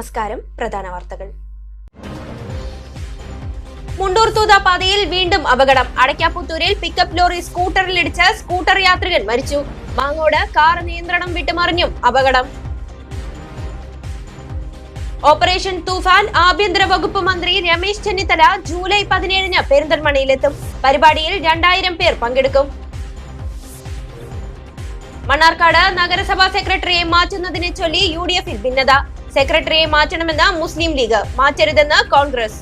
നമസ്കാരം. പ്രധാന വാർത്തകൾ. മുണ്ടൂർ തൂത പാതയിൽ വീണ്ടും അപകടം. അടയ്ക്കാപ്പുത്തൂരിൽ പിക്കപ്പ് ലോറി സ്കൂട്ടറിലിടിച്ച് സ്കൂട്ടർ യാത്രികൻ മരിച്ചു. മാങ്ങോട് കാർ നിയന്ത്രണം വിട്ടുമറിഞ്ഞും അപകടം. ഓപ്പറേഷൻ തൂഫാൻ ആഭ്യന്തര വകുപ്പ് മന്ത്രി രമേശ് ചെന്നിത്തല ജൂലൈ 17 പെരിന്തൽമണ്ണയിലെത്തും. പരിപാടിയിൽ 2000 പേർ പങ്കെടുക്കും. മണ്ണാർക്കാട് നഗരസഭാ സെക്രട്ടറിയെ മാറ്റുന്നതിനെ ചൊല്ലി UDF-ൽ ഭിന്നത. സെക്രട്ടറിയെ മാറ്റണമെന്ന് മുസ്ലിം ലീഗ്, മാറ്റരുതെന്ന് കോൺഗ്രസ്.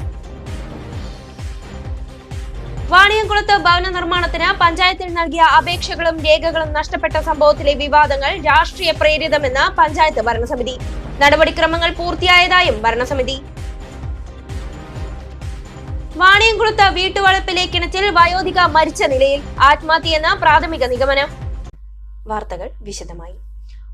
വാണിയംകുളത്ത് ഭവന നിർമ്മാണത്തിന് പഞ്ചായത്തിൽ നൽകിയ അപേക്ഷകളും രേഖകളും നഷ്ടപ്പെട്ട സംഭവത്തിലെ വിവാദങ്ങൾ രാഷ്ട്രീയ പ്രേരിതമെന്ന് പഞ്ചായത്ത് ഭരണസമിതി. നടപടിക്രമങ്ങൾ പൂർത്തിയായതായും ഭരണസമിതി. വാണിയംകുളത്ത് വീട്ടുവളപ്പിലെ കിണറ്റിൽ വയോധിക മരിച്ച നിലയിൽ, ആത്മഹത്യയെന്ന് പ്രാഥമിക നിഗമനം. വാർത്തകൾ വിശദമായി.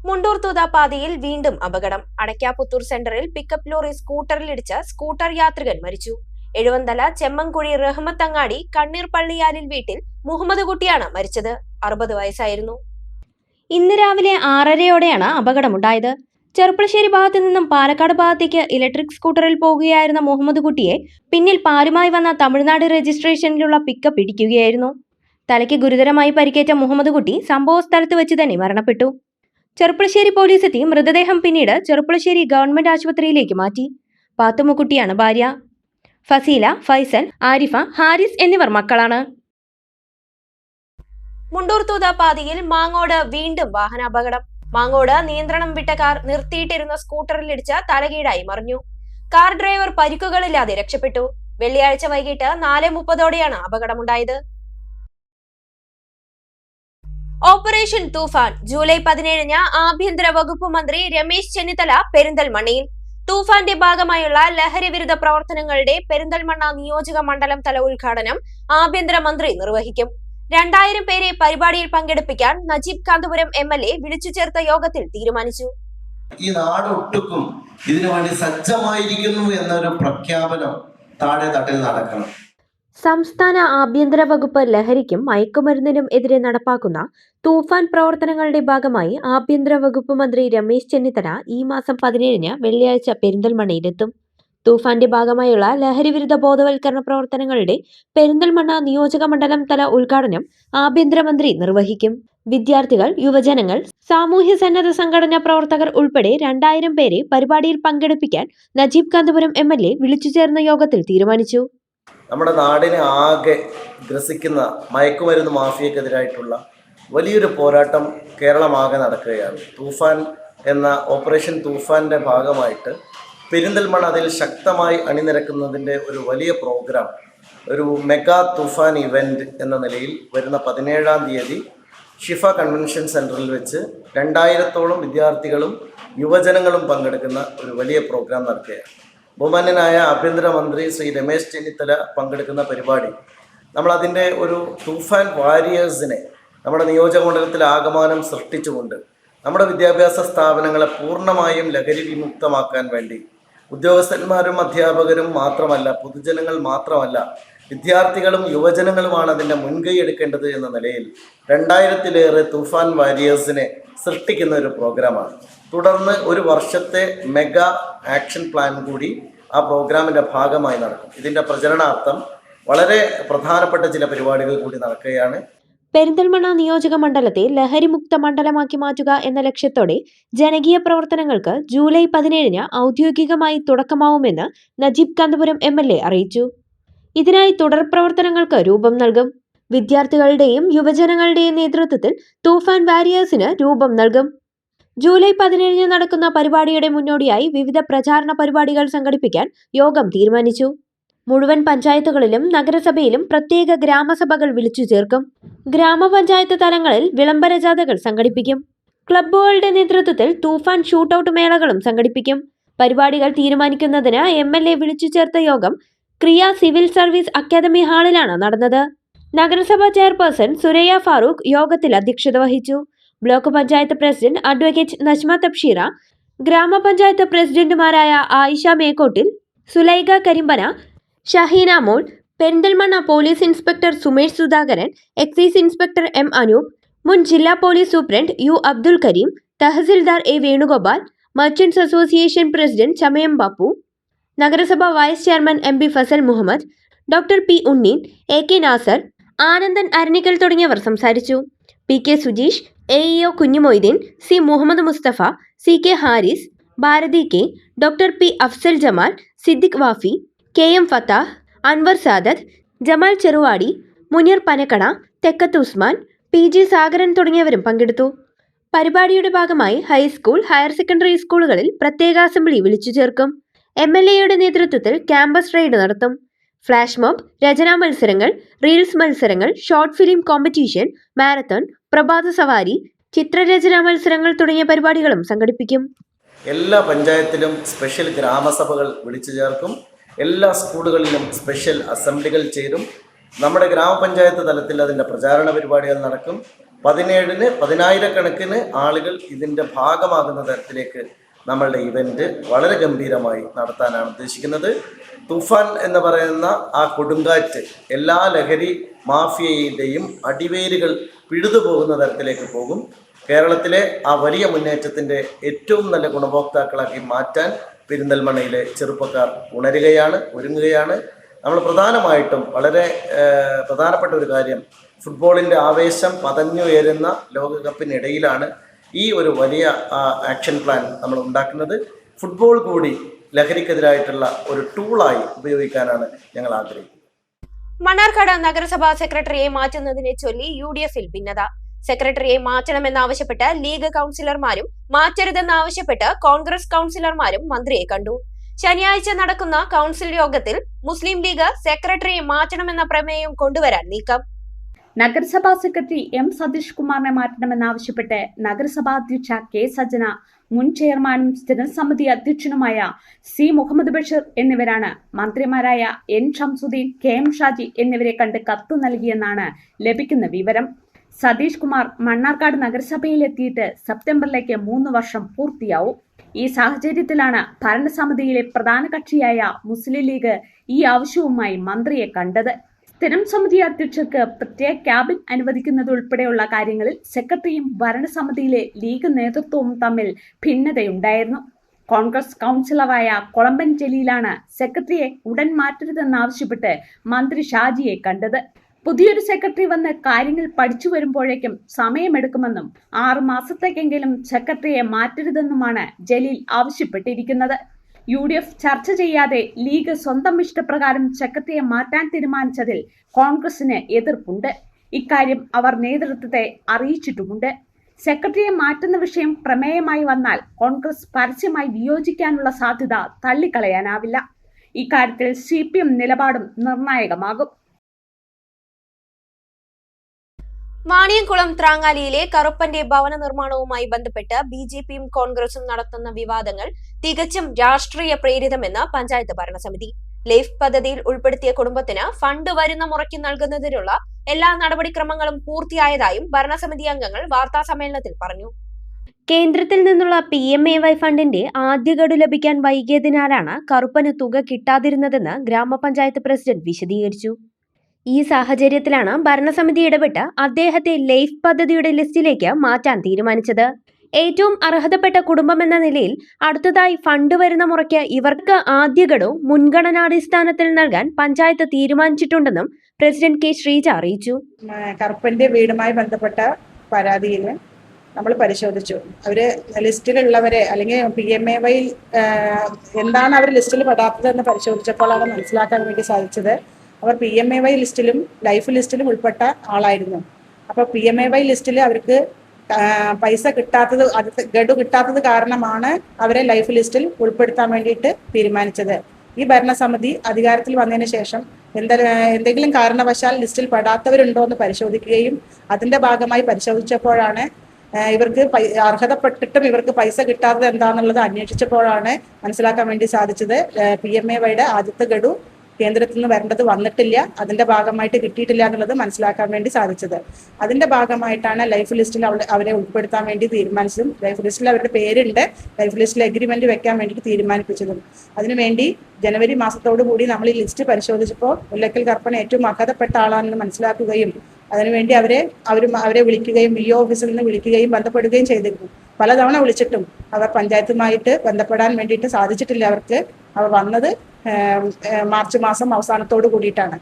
മുണ്ടൂർ തൂത പാതയിൽ വീണ്ടും അപകടം. അടയ്ക്കാപ്പുത്തൂർ സെന്ററിൽ പിക്കപ്പ് ലോറി സ്കൂട്ടറിലിടിച്ച് സ്കൂട്ടർ യാത്രികൻ മരിച്ചു. എഴുവന്തല ചെമ്മൻകുഴി റഹ്മത്തങ്ങാടി കണ്ണീർ പള്ളിയാലിൽ വീട്ടിൽ മുഹമ്മദ് കുട്ടിയാണ് മരിച്ചത്. 60 വയസ്സായിരുന്നു. ഇന്ന് രാവിലെ 6:30യോടെയാണ് അപകടമുണ്ടായത്. ചെറുപ്പളശ്ശേരി ഭാഗത്തു നിന്നും പാലക്കാട് ഭാഗത്തേക്ക് ഇലക്ട്രിക് സ്കൂട്ടറിൽ പോകുകയായിരുന്ന മുഹമ്മദ് കുട്ടിയെ പിന്നിൽ പാലുമായി വന്ന തമിഴ്നാട് രജിസ്ട്രേഷനിലുള്ള പിക്കപ്പ് ഇടിക്കുകയായിരുന്നു. തലയ്ക്ക് ഗുരുതരമായി പരിക്കേറ്റ മുഹമ്മദ് കുട്ടി സംഭവ സ്ഥലത്ത് വെച്ച് തന്നെ മരണപ്പെട്ടു. ചെറുപ്പളശ്ശേരി പോലീസ് എത്തി മൃതദേഹം പിന്നീട് ചെറുപ്പളശ്ശേരി ഗവൺമെന്റ് ആശുപത്രിയിലേക്ക് മാറ്റി. പാത്തുമ്മക്കുട്ടിയാണ് ഭാര്യ. ഫസീല, ഫൈസൽ, ആരിഫ, ഹാരിസ് എന്നിവർ മക്കളാണ്. മുണ്ടൂർ തൂത പാതയിൽ മാങ്ങോട് വീണ്ടും വാഹനാപകടം. മാങ്ങോട് നിയന്ത്രണം വിട്ട കാർ നിർത്തിയിട്ടിരുന്ന സ്കൂട്ടറിലിടിച്ച് തലകീഴായി മറിഞ്ഞു. കാർ ഡ്രൈവർ പരിക്കുകളില്ലാതെ രക്ഷപ്പെട്ടു. വെള്ളിയാഴ്ച വൈകിട്ട് 4:30ഓടെയാണ് അപകടമുണ്ടായത്. ഓപ്പറേഷൻ തൂഫാൻ ജൂലൈ 17 ആഭ്യന്തര വകുപ്പ് മന്ത്രി രമേശ് ചെന്നിത്തല പെരിന്തൽമണ്ണയിൽ. തൂഫാന്റെ ഭാഗമായുള്ള ലഹരി വിരുദ്ധ പ്രവർത്തനങ്ങളുടെ പെരിന്തൽമണ്ണ നിയോജക മണ്ഡലം തല ഉദ്ഘാടനം ആഭ്യന്തരമന്ത്രി നിർവഹിക്കും. 2000 പേരെ പരിപാടിയിൽ പങ്കെടുപ്പിക്കാൻ നജീബ് കാന്തപുരം MLA വിളിച്ചു ചേർത്ത യോഗത്തിൽ തീരുമാനിച്ചു. ഈ നാട് ഒട്ടുക്കും ഇതിനുവേണ്ടി സജ്ജമായിരിക്കുന്നു എന്നൊരു പ്രഖ്യാപനം താഴെ തട്ടിൽ നടക്കണം. സംസ്ഥാന ആഭ്യന്തര വകുപ്പ് ലഹരിക്കും മയക്കുമരുന്നിനും എതിരെ നടപ്പാക്കുന്ന തൂഫാൻ പ്രവർത്തനങ്ങളുടെ ഭാഗമായി ആഭ്യന്തര വകുപ്പ് മന്ത്രി രമേശ് ചെന്നിത്തല ഈ മാസം 17 വെള്ളിയാഴ്ച പെരിന്തൽമണ്ണയിലെത്തും. തൂഫാന്റെ ഭാഗമായുള്ള ലഹരി വിരുദ്ധ ബോധവൽക്കരണ പ്രവർത്തനങ്ങളുടെ പെരിന്തൽമണ്ണ നിയോജക മണ്ഡലം തല ഉദ്ഘാടനം ആഭ്യന്തരമന്ത്രി നിർവഹിക്കും. വിദ്യാർത്ഥികൾ, യുവജനങ്ങൾ, സാമൂഹ്യ സന്നദ്ധ സംഘടനാ പ്രവർത്തകർ ഉൾപ്പെടെ 2000 പേരെ പരിപാടിയിൽ പങ്കെടുപ്പിക്കാൻ നജീബ് കാന്തപുരം MLA വിളിച്ചു ചേർന്ന യോഗത്തിൽ തീരുമാനിച്ചു. നമ്മുടെ നാടിനെ ആകെ ഗ്രസിക്കുന്ന മയക്കുമരുന്ന് മാഫിയക്കെതിരായിട്ടുള്ള വലിയൊരു പോരാട്ടം കേരളമാകെ നടക്കുകയാണ്. തൂഫാൻ എന്ന ഓപ്പറേഷൻ തൂഫാൻ്റെ ഭാഗമായിട്ട് പെരിന്തൽമണ്ണ അതിൽ ശക്തമായി അണിനിരക്കുന്നതിൻ്റെ ഒരു വലിയ പ്രോഗ്രാം, ഒരു മെഗാ തൂഫാൻ ഇവൻ്റ് എന്ന നിലയിൽ വരുന്ന 17-ാം തീയതി ഷിഫ കൺവെൻഷൻ സെൻറ്ററിൽ വെച്ച് 2000-ഓളം വിദ്യാർത്ഥികളും യുവജനങ്ങളും പങ്കെടുക്കുന്ന ഒരു വലിയ പ്രോഗ്രാം നടക്കുകയാണ്. ബഹുമാന്യനായ ആഭ്യന്തരമന്ത്രി ശ്രീ രമേശ് ചെന്നിത്തല പങ്കെടുക്കുന്ന പരിപാടി നമ്മളതിൻ്റെ ഒരു തൂഫാൻ വാരിയേഴ്സിനെ നമ്മുടെ നിയോജകമണ്ഡലത്തിൽ ആകമാനം സൃഷ്ടിച്ചുകൊണ്ട് നമ്മുടെ വിദ്യാഭ്യാസ സ്ഥാപനങ്ങളെ പൂർണ്ണമായും ലഹരി വിമുക്തമാക്കാൻ വേണ്ടി ഉദ്യോഗസ്ഥന്മാരും അധ്യാപകരും മാത്രമല്ല, പൊതുജനങ്ങൾ മാത്രമല്ല, വിദ്യാർത്ഥികളും യുവജനങ്ങളുമാണ് അതിൻ്റെ മുൻകൈ എടുക്കേണ്ടത് എന്ന നിലയിൽ 2000-ലേറെ തൂഫാൻ വാരിയേഴ്സിനെ സൃഷ്ടിക്കുന്ന ഒരു പ്രോഗ്രാമാണ്. തുടർന്ന് ഒരു വർഷത്തെ മെഗാ ആക്ഷൻ പ്ലാൻ കൂടി ആ പ്രോഗ്രാമിൻ്റെ ഭാഗമായി നടക്കും. ഇതിൻ്റെ പ്രചരണാർത്ഥം വളരെ പ്രധാനപ്പെട്ട ചില പരിപാടികൾ കൂടി നടക്കുകയാണ്. പെരിന്തൽമണ്ണ നിയോജക മണ്ഡലത്തെ ലഹരിമുക്ത മണ്ഡലമാക്കി മാറ്റുക എന്ന ലക്ഷ്യത്തോടെ ജനകീയ പ്രവർത്തനങ്ങൾക്ക് ജൂലൈ 17 ഔദ്യോഗികമായി തുടക്കമാവുമെന്ന് നജീബ് കാന്തപുരം MLA അറിയിച്ചു. ഇതിനായി തുടർ പ്രവർത്തനങ്ങൾക്ക് രൂപം നൽകും. വിദ്യാർത്ഥികളുടെയും യുവജനങ്ങളുടെയും നേതൃത്വത്തിൽ തൂഫാൻ വാരിയേഴ്സിന് രൂപം നൽകും. ജൂലൈ 17 നടക്കുന്ന പരിപാടിയുടെ മുന്നോടിയായി വിവിധ പ്രചാരണ പരിപാടികൾ സംഘടിപ്പിക്കാൻ യോഗം തീരുമാനിച്ചു. മുഴുവൻ പഞ്ചായത്തുകളിലും നഗരസഭയിലും പ്രത്യേക ഗ്രാമസഭകൾ വിളിച്ചു ചേർക്കും. ഗ്രാമപഞ്ചായത്ത് തലങ്ങളിൽ വിളംബര ജാഥകൾ സംഘടിപ്പിക്കും. ക്ലബ്ബുകളുടെ നേതൃത്വത്തിൽ തൂഫാൻ ഷൂട്ടൌട്ട് മേളകളും സംഘടിപ്പിക്കും. പരിപാടികൾ തീരുമാനിക്കുന്നതിന് MLA വിളിച്ചു ചേർത്ത യോഗം ക്രിയ സിവിൽ സർവീസ് അക്കാദമി ഹാളിലാണ് നടന്നത്. നഗരസഭാ ചെയർപേഴ്സൺ സുരയ്യ ഫാറൂഖ് യോഗത്തിൽ അധ്യക്ഷത വഹിച്ചു. Block panchayat president advocate Najma Tabsheera, ഗ്രാമപഞ്ചായത്ത് പ്രസിഡന്റുമാരായ Ayisha Mekkottil, Sulaikha Karimpana, Shaheena Mol, Perinthalmanna police inspector Sumesh Sudhakaran, excise inspector M. Anoop, മുൻ ജില്ലാ police superintendent U. Abdul Kareem, തഹസിൽദാർ A. Venugopal, merchants association president Chamayam Bappu, നഗരസഭ vice chairman MP Fazal Muhammad, doctor P Unneen, AK Nasar, Anandan Aranikkal തുടങ്ങിയവർ സംസാരിച്ചു. PK Sujeesh, AEO Kunhumoideen, C Muhammad Mustafa, CK Haris, Bharathi K, doctor P Afsal Jamal, Siddique Wafi, KM Fathah, Anwar Sadath, Jamal Cheruvadi, Muneer Panakkada, Thekkath Usman, PG Sagaran തുടങ്ങിയവരും പങ്കെടുത്തു. പരിപാടിയുടെ ഭാഗമായി ഹൈസ്കൂൾ, ഹയർ സെക്കൻഡറി സ്കൂളുകളിൽ പ്രത്യേക അസംബ്ലി വിളിച്ചു ചേർക്കും. MLAയുടെ നേതൃത്വത്തിൽ ക്യാമ്പസ് റെയ്ഡ് നടത്തും. ഫ്ലാഷ് മോബ്, രചനാ മത്സരങ്ങൾ, റീൽസ് മത്സരങ്ങൾ, ഷോർട്ട് ഫിലിം കോമ്പറ്റീഷൻ, മാരത്തൺ, പ്രഭാത സവാരി, ചിത്രരചനാ മത്സരങ്ങൾ തുടങ്ങിയ പരിപാടികളും സംഘടിപ്പിക്കും. എല്ലാ പഞ്ചായത്തിലും സ്പെഷ്യൽ ഗ്രാമസഭകൾ വിളിച്ചു ചേർക്കും. എല്ലാ സ്കൂളുകളിലും സ്പെഷ്യൽ അസംബ്ലികൾ ചേരും. നമ്മുടെ ഗ്രാമപഞ്ചായത്ത് തലത്തിൽ അതിൻ്റെ പ്രചാരണ പരിപാടികൾ നടക്കും. 17-ന് 10,000-കണക്കിന് ആളുകൾ ഇതിൻ്റെ ഭാഗമാകുന്ന തരത്തിലേക്ക് നമ്മളുടെ ഇവൻ്റ് വളരെ ഗംഭീരമായി നടത്താനാണ് ഉദ്ദേശിക്കുന്നത്. തൂഫാൻ എന്ന് പറയുന്ന ആ കൊടുങ്കാറ്റ് എല്ലാ ലഹരി മാഫിയയുടെയും അടിവേരുകൾ പിഴുതുപോകുന്ന തരത്തിലേക്ക് പോകും. കേരളത്തിലെ ആ വലിയ മുന്നേറ്റത്തിൻ്റെ ഏറ്റവും നല്ല ഗുണഭോക്താക്കളാക്കി മാറ്റാൻ പെരിന്തൽമണ്ണയിലെ ചെറുപ്പക്കാർ ഒരുങ്ങുകയാണ്. നമ്മൾ പ്രധാനമായിട്ടും വളരെ പ്രധാനപ്പെട്ട ഒരു കാര്യം, ഫുട്ബോളിൻ്റെ ആവേശം പതഞ്ഞുയരുന്ന ലോകകപ്പിനിടയിലാണ് ഈ ഒരു വലിയ ആക്ഷൻ പ്ലാൻ നമ്മൾ ഉണ്ടാക്കുന്നത്. ഫുട്ബോൾ കൂടി ലഹരിക്കെതിരായിട്ടുള്ള ഒരു ടൂളായി ഉപയോഗിക്കാനാണ് ഞങ്ങൾ ആഗ്രഹിക്കുന്നത്. മണ്ണാർക്കാട് നഗരസഭാ സെക്രട്ടറിയെ മാറ്റുന്നതിനെ ചൊല്ലി UDF-ൽ ഭിന്നത. സെക്രട്ടറിയെ മാറ്റണമെന്നാവശ്യപ്പെട്ട് ലീഗ് കൗൺസിലർമാരും മാറ്റരുതെന്നാവശ്യപ്പെട്ട് കോൺഗ്രസ് കൗൺസിലർമാരും മന്ത്രിയെ കണ്ടു. ശനിയാഴ്ച നടക്കുന്ന കൗൺസിൽ യോഗത്തിൽ മുസ്ലിം ലീഗ് സെക്രട്ടറിയെ മാറ്റണമെന്ന പ്രമേയം കൊണ്ടുവരാൻ നീക്കം. നഗരസഭാ സെക്രട്ടറി M സതീഷ് കുമാറിനെ മാറ്റണമെന്നാവശ്യപ്പെട്ട് നഗരസഭാ അധ്യക്ഷ K സജന, മുൻ ചെയർമാനും സ്ഥിരം സമിതി അധ്യക്ഷനുമായ C മുഹമ്മദ് ബഷീർ എന്നിവരാണ് മന്ത്രിമാരായ N ഷംസുദ്ദീൻ, KM ഷാജി എന്നിവരെ കണ്ട് കത്ത് നൽകിയെന്നാണ് ലഭിക്കുന്ന വിവരം. സതീഷ് കുമാർ മണ്ണാർക്കാട് നഗരസഭയിലെത്തിയിട്ട് സെപ്റ്റംബറിലേക്ക് 3 വർഷം പൂർത്തിയാവും. ഈ സാഹചര്യത്തിലാണ് ഭരണസമിതിയിലെ പ്രധാന കക്ഷിയായ മുസ്ലിം ലീഗ് ഈ ആവശ്യവുമായി മന്ത്രിയെ കണ്ടത്. സ്ഥിരം സമിതി അധ്യക്ഷർക്ക് പ്രത്യേക ക്യാബിൻ അനുവദിക്കുന്നത് ഉൾപ്പെടെയുള്ള കാര്യങ്ങളിൽ സെക്രട്ടറിയും ഭരണസമിതിയിലെ ലീഗ് നേതൃത്വവും തമ്മിൽ ഭിന്നതയുണ്ടായിരുന്നു. കോൺഗ്രസ് കൗൺസിലറായ കൊളമ്പൻ ജലീലാണ് സെക്രട്ടറിയെ ഉടൻ മാറ്റരുതെന്നാവശ്യപ്പെട്ട് മന്ത്രി ഷാജിയെ കണ്ടത്. പുതിയൊരു സെക്രട്ടറി വന്ന് കാര്യങ്ങൾ പഠിച്ചു വരുമ്പോഴേക്കും സമയമെടുക്കുമെന്നും 6 മാസത്തേക്കെങ്കിലും സെക്രട്ടറിയെ മാറ്റരുതെന്നുമാണ് ജലീൽ ആവശ്യപ്പെട്ടിരിക്കുന്നത്. UDF ചർച്ച ചെയ്യാതെ ലീഗ് സ്വന്തം ഇഷ്ടപ്രകാരം സെക്രട്ടറിയെ മാറ്റാൻ തീരുമാനിച്ചതിൽ കോൺഗ്രസിന് എതിർപ്പുണ്ട്. ഇക്കാര്യം അവർ നേതൃത്വത്തെ അറിയിച്ചിട്ടുമുണ്ട്. സെക്രട്ടറിയെ മാറ്റുന്ന വിഷയം പ്രമേയമായി വന്നാൽ കോൺഗ്രസ് പരസ്യമായി വിയോജിക്കാനുള്ള സാധ്യത തള്ളിക്കളയാനാവില്ല. ഇക്കാര്യത്തിൽ CPM നിലപാടും നിർണായകമാകും. വാണിയംകുളം ത്രാങ്ങാലിയിലെ കറുപ്പന്റെ ഭവന നിർമ്മാണവുമായി ബന്ധപ്പെട്ട് BJPയും കോൺഗ്രസും നടത്തുന്ന വിവാദങ്ങൾ തികച്ചും രാഷ്ട്രീയ പ്രേരിതമെന്ന് പഞ്ചായത്ത് ഭരണസമിതി. ലൈഫ് പദ്ധതിയിൽ ഉൾപ്പെടുത്തിയ കുടുംബത്തിന് ഫണ്ട് വരുന്ന മുറയ്ക്ക് നൽകുന്നതിനുള്ള എല്ലാ നടപടിക്രമങ്ങളും പൂർത്തിയായതായും ഭരണസമിതി അംഗങ്ങൾ വാർത്താസമ്മേളനത്തിൽ പറഞ്ഞു. കേന്ദ്രത്തിൽ നിന്നുള്ള PMAY ഫണ്ടിന്റെ ആദ്യ ഗഡു ലഭിക്കാൻ വൈകിയതിനാലാണ് കറുപ്പന് തുക കിട്ടാതിരുന്നതെന്ന് ഗ്രാമപഞ്ചായത്ത് പ്രസിഡന്റ് വിശദീകരിച്ചു. ഈ സാഹചര്യത്തിലാണ് ഭരണസമിതി ഇടപെട്ട് അദ്ദേഹത്തെ ലൈഫ് പദ്ധതിയുടെ ലിസ്റ്റിലേക്ക് മാറ്റാൻ തീരുമാനിച്ചത്. ഏറ്റവും അർഹതപ്പെട്ട കുടുംബമെന്ന നിലയിൽ അടുത്തതായി ഫണ്ട് വരുന്ന മുറയ്ക്ക് ഇവർക്ക് ആദ്യ ഗഡു മുൻഗണനാടിസ്ഥാനത്തിൽ നൽകാൻ പഞ്ചായത്ത് തീരുമാനിച്ചിട്ടുണ്ടെന്നും പ്രസിഡന്റ് K ശ്രീജ അറിയിച്ചു. കറുപ്പന്റെ വീടുമായി ബന്ധപ്പെട്ട പരാതിയിൽ നമ്മൾ പരിശോധിച്ചു. അവര് ലിസ്റ്റിലുള്ളവരെ അല്ലെങ്കിൽ PMAY എന്താണ് അവർ ലിസ്റ്റിൽ പെടാത്തതെന്ന് പരിശോധിച്ചപ്പോഴാണ് മനസ്സിലാക്കാൻ വേണ്ടി സാധിച്ചത്. അവർ PMAY ലിസ്റ്റിലും ലൈഫ് ലിസ്റ്റിലും ഉൾപ്പെട്ട ആളായിരുന്നു. അപ്പോൾ PMAY ലിസ്റ്റിൽ അവർക്ക് പൈസ കിട്ടാത്തത്, ഗഡു കിട്ടാത്തത് കാരണമാണ് അവരെ ലൈഫ് ലിസ്റ്റിൽ ഉൾപ്പെടുത്താൻ വേണ്ടിയിട്ട് തീരുമാനിച്ചത്. ഈ ഭരണസമിതി അധികാരത്തിൽ വന്നതിന് ശേഷം എന്തെങ്കിലും കാരണവശാൽ ലിസ്റ്റിൽ പെടാത്തവരുണ്ടോ എന്ന് പരിശോധിക്കുകയും അതിന്റെ ഭാഗമായി പരിശോധിച്ചപ്പോഴാണ് ഇവർക്ക് അർഹതപ്പെട്ടിട്ടും ഇവർക്ക് പൈസ കിട്ടാത്തത് എന്താണെന്നുള്ളത് അന്വേഷിച്ചപ്പോഴാണ് മനസ്സിലാക്കാൻ വേണ്ടി സാധിച്ചത്. PMAYയുടെ ആദ്യത്തെ ഗഡു കേന്ദ്രത്തിൽ നിന്ന് വന്നിട്ടില്ല, അതിന്റെ ഭാഗമായിട്ട് കിട്ടിയിട്ടില്ല എന്നുള്ളത് മനസ്സിലാക്കാൻ വേണ്ടി സാധിച്ചത്. അതിന്റെ ഭാഗമായിട്ടാണ് ലൈഫ് ലിസ്റ്റിൽ അവരെ ഉൾപ്പെടുത്താൻ വേണ്ടി തീരുമാനിച്ചതും ലൈഫ് ലിസ്റ്റിൽ അവരുടെ പേരുണ്ട്, ലൈഫ് ലിസ്റ്റിൽ എഗ്രിമെന്റ് വെക്കാൻ വേണ്ടിയിട്ട് തീരുമാനിപ്പിച്ചതും. അതിനുവേണ്ടി ജനുവരി മാസത്തോടുകൂടി നമ്മൾ ഈ ലിസ്റ്റ് പരിശോധിച്ചപ്പോൾ മുല്ലക്കൽ കറുപ്പൻ ഏറ്റവും അർഹതപ്പെട്ട ആളാണെന്ന് മനസ്സിലാക്കുകയും അതിനുവേണ്ടി അവരെ വിളിക്കുകയും VO ഓഫീസിൽ നിന്ന് വിളിക്കുകയും ബന്ധപ്പെടുകയും ചെയ്തിരുന്നു. പലതവണ വിളിച്ചിട്ടും അവർ പഞ്ചായത്തുമായിട്ട് ബന്ധപ്പെടാൻ വേണ്ടിയിട്ട് സാധിച്ചിട്ടില്ല. അവർക്ക് അവർ വന്നത് മാർച്ച് മാസം അവസാനത്തോട് കൂടിയിട്ടാണ്.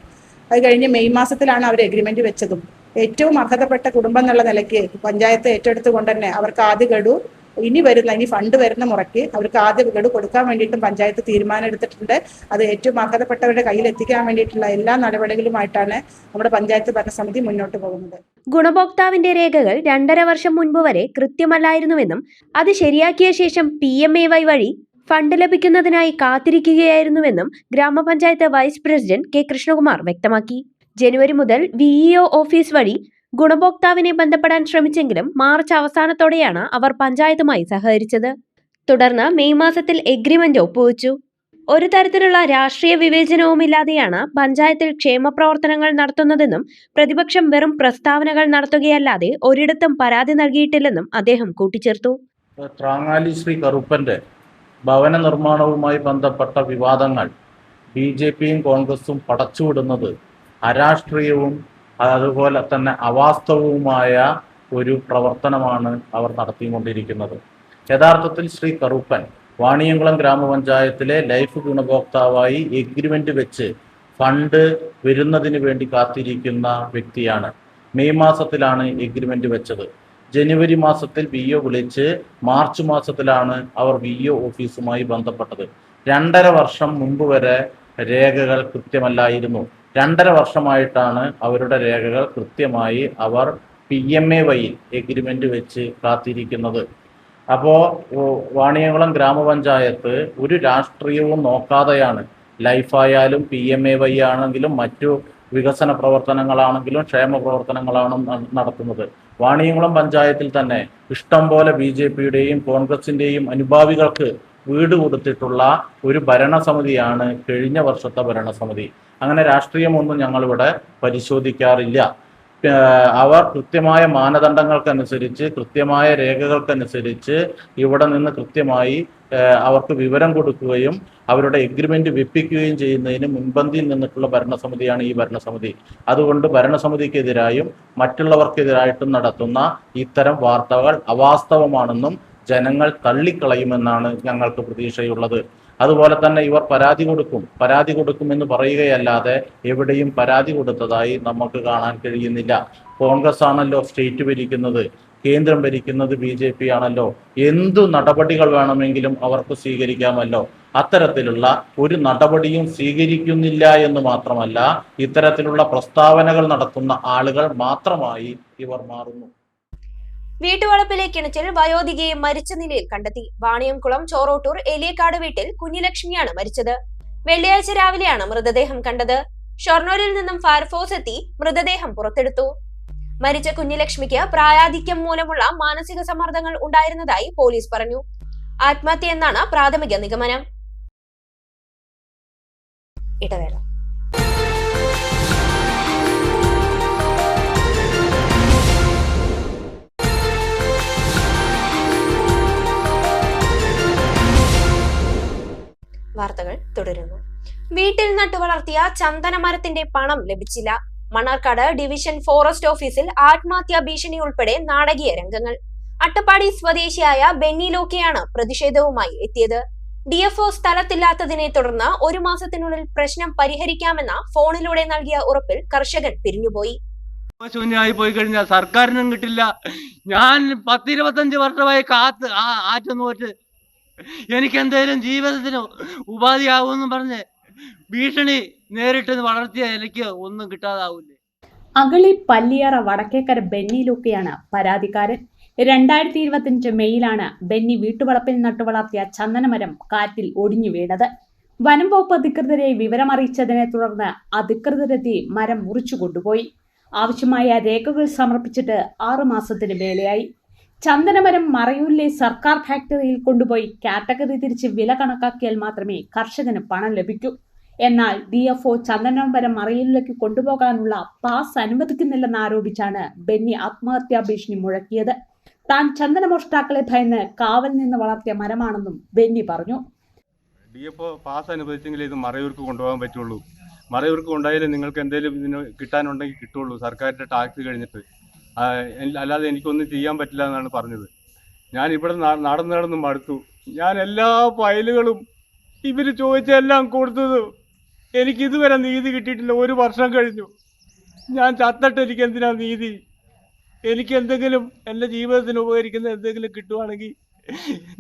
അത് കഴിഞ്ഞ് മെയ് മാസത്തിലാണ് അവർ എഗ്രിമെന്റ് വെച്ചതും. ഏറ്റവും അർഹതപ്പെട്ട കുടുംബം എന്നുള്ള നിലയ്ക്ക് പഞ്ചായത്ത് ഏറ്റെടുത്തുകൊണ്ട് തന്നെ അവർക്ക് ആദ്യ ഗഡു ഇനി ഫണ്ട് വരുന്ന മുറയ്ക്ക് അവർക്ക് ആദ്യ ഗഡു കൊടുക്കാൻ വേണ്ടിയിട്ടും പഞ്ചായത്ത് തീരുമാനം എടുത്തിട്ടുണ്ട്. അത് ഏറ്റവും അർഹതപ്പെട്ടവരുടെ കയ്യിൽ എത്തിക്കാൻ വേണ്ടിയിട്ടുള്ള എല്ലാ നടപടികളുമായിട്ടാണ് നമ്മുടെ പഞ്ചായത്ത് ഭരണസമിതി മുന്നോട്ട് പോകുന്നത്. ഗുണഭോക്താവിന്റെ രേഖകൾ 2.5 വർഷം മുൻപ് വരെ കൃത്യമല്ലായിരുന്നുവെന്നും അത് ശരിയാക്കിയ ശേഷം PMAY വഴി ഫണ്ട് ലഭിക്കുന്നതിനായി കാത്തിരിക്കുകയായിരുന്നുവെന്നും ഗ്രാമപഞ്ചായത്ത് വൈസ് പ്രസിഡന്റ് K. കൃഷ്ണകുമാർ വ്യക്തമാക്കി. ജനുവരി മുതൽ VEO ഓഫീസ് വഴി ഗുണഭോക്താവിനെ ബന്ധപ്പെടാൻ ശ്രമിച്ചെങ്കിലും മാർച്ച് അവസാനത്തോടെയാണ് അവർ പഞ്ചായത്തുമായി സഹകരിച്ചത്. തുടർന്ന് മെയ് മാസത്തിൽ എഗ്രിമെന്റ് ഒപ്പുവെച്ചു. ഒരു തരത്തിലുള്ള രാഷ്ട്രീയ വിവേചനവുമില്ലാതെയാണ് പഞ്ചായത്തിൽ ക്ഷേമപ്രവർത്തനങ്ങൾ നടത്തുന്നതെന്നും പ്രതിപക്ഷം വെറും പ്രസ്താവനകൾ നടത്തുകയല്ലാതെ ഒരിടത്തും പരാതി നൽകിയിട്ടില്ലെന്നും അദ്ദേഹം കൂട്ടിച്ചേർത്തു. ട്രാങ്ങാലി ശ്രീ കറുപ്പന്റെ ഭവന നിർമ്മാണവുമായി ബന്ധപ്പെട്ട വിവാദങ്ങൾ BJPയും കോൺഗ്രസും പടച്ചുവിടുന്നത് അരാഷ്ട്രീയവും അതുപോലെ തന്നെ അവാസ്തവവുമായ ഒരു പ്രവർത്തനമാണ് അവർ നടത്തിക്കൊണ്ടിരിക്കുന്നത്. യഥാർത്ഥത്തിൽ ശ്രീ കറുപ്പൻ വാണിയംകുളം ഗ്രാമപഞ്ചായത്തിലെ ലൈഫ് ഗുണഭോക്താവായി എഗ്രിമെന്റ് വെച്ച് ഫണ്ട് വരുന്നതിന് വേണ്ടി കാത്തിരിക്കുന്ന വ്യക്തിയാണ്. മെയ് മാസത്തിലാണ് എഗ്രിമെന്റ് വെച്ചത്. ജനുവരി മാസത്തിൽ VO വിളിച്ച് മാർച്ച് മാസത്തിലാണ് അവർ VO ഓഫീസുമായി ബന്ധപ്പെട്ടത്. 2.5 വർഷം മുമ്പ് വരെ രേഖകൾ കൃത്യമല്ലായിരുന്നു. 2.5 വർഷമായിട്ടാണ് അവരുടെ രേഖകൾ കൃത്യമായി അവർ PMAY എഗ്രിമെന്റ് വെച്ച് കാത്തിരിക്കുന്നത്. അപ്പോൾ വാണിയംകുളം ഗ്രാമപഞ്ചായത്ത് ഒരു രാഷ്ട്രീയവും നോക്കാതെയാണ് ലൈഫായാലും PMAY ആണെങ്കിലും മറ്റു വികസന പ്രവർത്തനങ്ങളാണെങ്കിലും ക്ഷേമ പ്രവർത്തനങ്ങളാണ് നടത്തുന്നത്. വാണിയംകുളം പഞ്ചായത്തിൽ തന്നെ ഇഷ്ടം പോലെ BJPയുടെയും കോൺഗ്രസിന്റെയും അനുഭാവികൾക്ക് വീട് കൊടുത്തിട്ടുള്ള ഒരു ഭരണസമിതിയാണ് കഴിഞ്ഞ വർഷത്തെ ഭരണസമിതി. അങ്ങനെ രാഷ്ട്രീയമൊന്നും ഞങ്ങളിവിടെ പരിശോധിക്കാറില്ല. അവർ കൃത്യമായ മാനദണ്ഡങ്ങൾക്കനുസരിച്ച് കൃത്യമായ രേഖകൾക്കനുസരിച്ച് ഇവിടെ നിന്ന് കൃത്യമായി അവർക്ക് വിവരം കൊടുക്കുകയും അവരുടെ എഗ്രിമെന്റ് വെപ്പിക്കുകയും ചെയ്യുന്നതിന് മുൻപന്തിയിൽ നിന്നിട്ടുള്ള ഭരണസമിതിയാണ് ഈ ഭരണസമിതി. അതുകൊണ്ട് ഭരണസമിതിക്കെതിരായും മറ്റുള്ളവർക്കെതിരായിട്ടും നടത്തുന്ന ഇത്തരം വാർത്തകൾ അവാസ്തവമാണെന്നും ജനങ്ങൾ തള്ളിക്കളയുമെന്നാണ് ഞങ്ങൾക്ക് പ്രതീക്ഷയുള്ളത്. അതുപോലെ തന്നെ ഇവർ പരാതി കൊടുക്കുമെന്ന് പറയുകയല്ലാതെ എവിടെയും പരാതി കൊടുത്തതായി നമുക്ക് കാണാൻ കഴിയുന്നില്ല. കോൺഗ്രസ് ആണല്ലോ സ്റ്റേറ്റ് ഭരിക്കുന്നത്, കേന്ദ്രം ഭരിക്കുന്നത് BJP ആണല്ലോ. എന്തു നടപടികൾ വേണമെങ്കിലും അവർക്ക് സ്വീകരിക്കാമല്ലോ. അത്തരത്തിലുള്ള ഒരു നടപടിയും സ്വീകരിക്കുന്നില്ല എന്ന് മാത്രമല്ല, ഇത്തരത്തിലുള്ള പ്രസ്താവനകൾ നടത്തുന്ന ആളുകൾ മാത്രമായി ഇവർ മാറുന്നു. വീട്ടുവളപ്പിലെ കിണറ്റിൽ വയോധികയെ മരിച്ച നിലയിൽ കണ്ടെത്തി. വാണിയംകുളം ചോറോട്ടൂർ എലിയക്കാട് വീട്ടിൽ കുഞ്ഞിലക്ഷ്മിയാണ് മരിച്ചത്. വെള്ളിയാഴ്ച രാവിലെയാണ് മൃതദേഹം കണ്ടത്. ഷൊർണൂരിൽ നിന്നും ഫയർഫോഴ്സ് എത്തി മൃതദേഹം പുറത്തെടുത്തു. മരിച്ച കുഞ്ഞിലക്ഷ്മിക്ക് പ്രായാധിക്യം മൂലമുള്ള മാനസിക സമ്മർദ്ദങ്ങൾ ഉണ്ടായിരുന്നതായി പോലീസ് പറഞ്ഞു. ആത്മഹത്യ എന്നാണ് പ്രാഥമിക നിഗമനം. ഇടവേള. വാർത്തകൾ തുടരുന്നു. വീട്ടിൽ നട്ടുവളർത്തിയ ചന്ദനമരത്തിന്റെ പണം ലഭിച്ചില്ല. മണ്ണാർക്കാട് ഡിവിഷൻ ഫോറസ്റ്റ് ഓഫീസിൽ ആത്മഹത്യാ ഭീഷണി ഉൾപ്പെടെ നാടകീയ രംഗങ്ങൾ. അട്ടപ്പാടി സ്വദേശിയായ ബെന്നി ലോക്കിയാണ് പ്രതിഷേധവുമായി എത്തിയത്. DFO സ്ഥലത്തില്ലാത്തതിനെ തുടർന്ന് 1 മാസത്തിനുള്ളിൽ പ്രശ്നം പരിഹരിക്കാമെന്ന ഫോണിലൂടെ നൽകിയ ഉറപ്പിൽ കർഷകൻ പിരിഞ്ഞുപോയി. ശൂന്യമായി പോയി കഴിഞ്ഞാൽ സർക്കാരിനും കിട്ടില്ല. ഞാൻ 10-25 വർഷമായി കാത്ത് ആറ്റുനോറ്റ് എനിക്ക് എന്തെങ്കിലും ജീവിതത്തിന് ഉപാധിയാവുമെന്ന് പറഞ്ഞ് ഭീഷണി നേരിട്ട് വളർത്തിയ എനിക്ക് ഒന്നും കിട്ടാതാവില്ലേ. അഗളി പല്ലിയറ വടക്കേക്കര ബെന്നി ലൂക്കയാണ് പരാതിക്കാരൻ. 2025 മെയ്യിലാണ് ബെന്നി വീട്ടുവളപ്പിൽ നട്ടുവളർത്തിയ ചന്ദനമരം കാറ്റിൽ ഒടിഞ്ഞു വീണത്. വനം വകുപ്പ് അധികൃതരെ വിവരമറിയിച്ചതിനെ തുടർന്ന് അധികൃതരെത്തി മരം മുറിച്ചു കൊണ്ടുപോയി. ആവശ്യമായ രേഖകൾ സമർപ്പിച്ചിട്ട് 6 മാസത്തിന് മേലെയായി. ചന്ദനമരം മറയൂരിലെ സർക്കാർ ഫാക്ടറിയിൽ കൊണ്ടുപോയി കാറ്റഗറി തിരിച്ച് വില കണക്കാക്കിയാൽ മാത്രമേ കർഷകന് പണം ലഭിക്കൂ. എന്നാൽ DFO ചന്ദനമരം മറയൂരിലേക്ക് കൊണ്ടുപോകാനുള്ള പാസ് അനുവദിക്കുന്നില്ലെന്ന് ആരോപിച്ചാണ് ബെന്നി ആത്മഹത്യാ ഭീഷണി മുഴക്കിയത്. താൻ ചന്ദനമോഷ്ടാക്കളെ ഭയന്ന് കാവൽ നിന്ന് വളർത്തിയ മരമാണെന്നും ബെന്നി പറഞ്ഞു. DFO പാസ് അനുവദിച്ചെങ്കിൽ ഇത് മറയൂർക്ക് കൊണ്ടുപോകാൻ പറ്റുള്ളൂ. മറയൂർക്ക് കൊണ്ടായാലും നിങ്ങൾക്ക് എന്തെങ്കിലും ഇതിന് കിട്ടാനുണ്ടെങ്കിൽ കിട്ടുള്ളൂ, സർക്കാരിൻ്റെ ടാക്സ് കഴിഞ്ഞിട്ട്. അല്ലാതെ എനിക്കൊന്നും ചെയ്യാൻ പറ്റില്ല എന്നാണ് പറഞ്ഞത്. ഞാൻ ഇവിടെ നടന്ന് മടുത്തു. ഞാൻ എല്ലാ ഫയലുകളും ഇവർ ചോദിച്ചെല്ലാം കൊടുത്തത്. എനിക്ക് ഇതുവരെ നീതി കിട്ടിയിട്ടില്ല. 1 വർഷം കഴിഞ്ഞു. ഞാൻ ചത്തിട്ട് എനിക്ക് എന്തിനാ നീതി? എനിക്ക് എന്തെങ്കിലും എൻ്റെ ജീവിതത്തിന് ഉപകരിക്കുന്ന എന്തെങ്കിലും കിട്ടുവാണെങ്കിൽ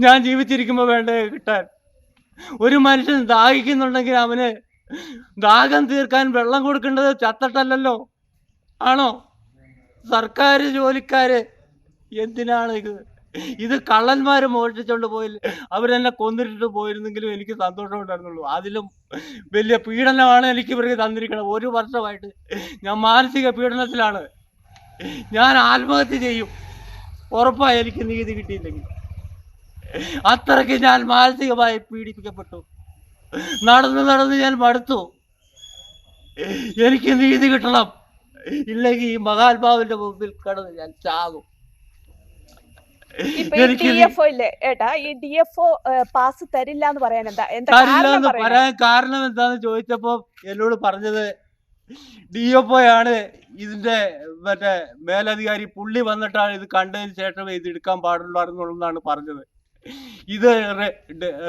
ഞാൻ ജീവിച്ചിരിക്കുമ്പോൾ വേണ്ടേ കിട്ടാൻ? ഒരു മനുഷ്യൻ ദാഹിക്കുന്നുണ്ടെങ്കിൽ അവന് ദാഹം തീർക്കാൻ വെള്ളം കൊടുക്കേണ്ടത് ചത്തിട്ടല്ലല്ലോ, ആണോ? സർക്കാർ ജോലിക്കാര് എന്തിനാണ് ഇത് കള്ളന്മാർ മോഷ്ടിച്ചുകൊണ്ട് പോയില്ല, അവരെന്നെ കൊന്നിട്ട് പോയിരുന്നെങ്കിലും എനിക്ക് സന്തോഷം ഉണ്ടായിരുന്നുള്ളൂ. അതിലും വലിയ പീഡനമാണ് എനിക്ക് ഇവർക്ക് തന്നിരിക്കുന്നത്. 1 വർഷമായിട്ട് ഞാൻ മാനസിക പീഡനത്തിലാണ്. ഞാൻ ആത്മഹത്യ ചെയ്യും ഉറപ്പായി എനിക്ക് നീതി കിട്ടിയില്ലെങ്കിൽ. അത്രയ്ക്ക് ഞാൻ മാനസികമായി പീഡിപ്പിക്കപ്പെട്ടു. നടന്ന് ഞാൻ മടുത്തു. എനിക്ക് നീതി കിട്ടണം, ഇല്ലെങ്കിൽ ഈ മഹാത്മാവിന്റെ മുമ്പിൽ കടന്ന് ഞാൻ ചാകും. ഇപ്പൊ ഈ DFO ഇല്ലേ ഏട്ടാ, ഈ DFO പാസ് തരില്ല എന്ന് പറയാൻ എന്താ പറയാൻ കാരണം എന്താന്ന് ചോദിച്ചപ്പോ എന്നോട് പറഞ്ഞത് DFO ആണ് ഇതിന്റെ മറ്റേ മേലധികാരി, പുള്ളി വന്നിട്ടാണ് ഇത് കണ്ടതിന് ശേഷം ഇത് എടുക്കാൻ പാടുള്ളൂ പറഞ്ഞത്. ഇത്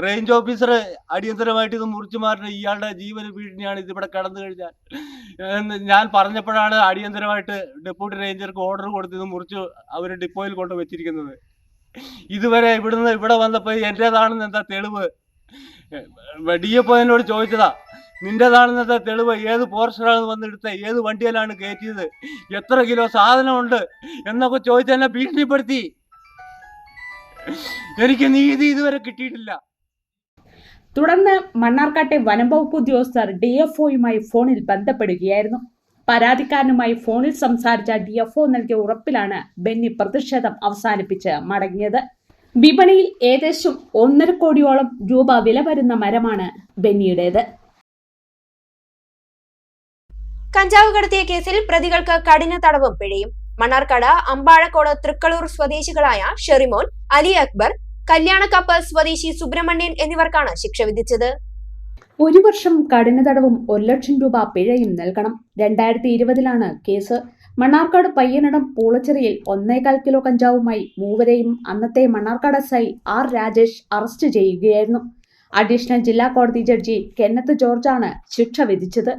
റേഞ്ച് ഓഫീസർ അടിയന്തരമായിട്ട് ഇത് മുറിച്ചു മാറ്റണം, ഇയാളുടെ ജീവന ഭീഷണിയാണ് ഇതിവിടെ കടന്നു കഴിഞ്ഞാൽ ഞാൻ പറഞ്ഞപ്പോഴാണ് അടിയന്തരമായിട്ട് ഡെപ്യൂട്ടി റേഞ്ചർക്ക് ഓർഡർ കൊടുത്ത് ഇത് മുറിച്ച് അവർ ഡിപ്പോയിൽ കൊണ്ട് വെച്ചിരിക്കുന്നത്. ഇതുവരെ ഇവിടെ വന്നപ്പോൾ എൻ്റേതാണെന്ന് എന്താ തെളിവ്? DFO എന്നോട് ചോദിച്ചതാ, നിൻ്റെതാണെന്ന് എന്താ തെളിവ്? ഏത് പോർഷനാണ് വന്നെടുത്തത്, ഏത് വണ്ടിയിലാണ് കയറ്റിയത്, എത്ര കിലോ സാധനമുണ്ട് എന്നൊക്കെ ചോദിച്ച് എന്നെ ഭീഷണിപ്പെടുത്തി. എനിക്ക് നീതി ഇതുവരെ കിട്ടിയിട്ടില്ല. തുടർന്ന് മണ്ണാർക്കാട്ടെ വനം വകുപ്പ് ഉദ്യോഗസ്ഥർ DFOയുമായി ഫോണിൽ ബന്ധപ്പെടുകയായിരുന്നു. പരാതിക്കാരനുമായി ഫോണിൽ സംസാരിച്ച DFO നൽകിയ ഉറപ്പിലാണ് ബെന്നി പ്രതിഷേധം അവസാനിപ്പിച്ച് മടങ്ങിയത്. വിപണിയിൽ ഏകദേശം 1.5 കോടിയോളം രൂപ വില വരുന്ന മരമാണ് ബെന്നിയുടേത്. കഞ്ചാവ് കടത്തിയ കേസിൽ പ്രതികൾക്ക് കഠിന തടവും പിഴയും. മണ്ണാർക്കാട് അമ്പാഴക്കോട് തൃക്കളൂർ സ്വദേശികളായ ഷെറിമോൻ, അലി അക്ബർ, കല്യാണക്കപ്പ് സ്വദേശി സുബ്രഹ്മണ്യൻ എന്നിവർക്കാണ് ശിക്ഷ വിധിച്ചത്. 1 വർഷം കഠിന തടവും 1 ലക്ഷം രൂപ പിഴയും നൽകണം. 2020 കേസ്. മണ്ണാർക്കാട് പയ്യനടം പൂളച്ചിറയിൽ 1.25 കിലോ കഞ്ചാവുമായി മൂവരെയും അന്നത്തെ Mannarkkad SI R Rajesh arrest ചെയ്യുകയായിരുന്നു. അഡീഷണൽ ജില്ലാ കോടതി ജഡ്ജി കെന്നത്ത് ജോർജാണ് ശിക്ഷ വിധിച്ചത്.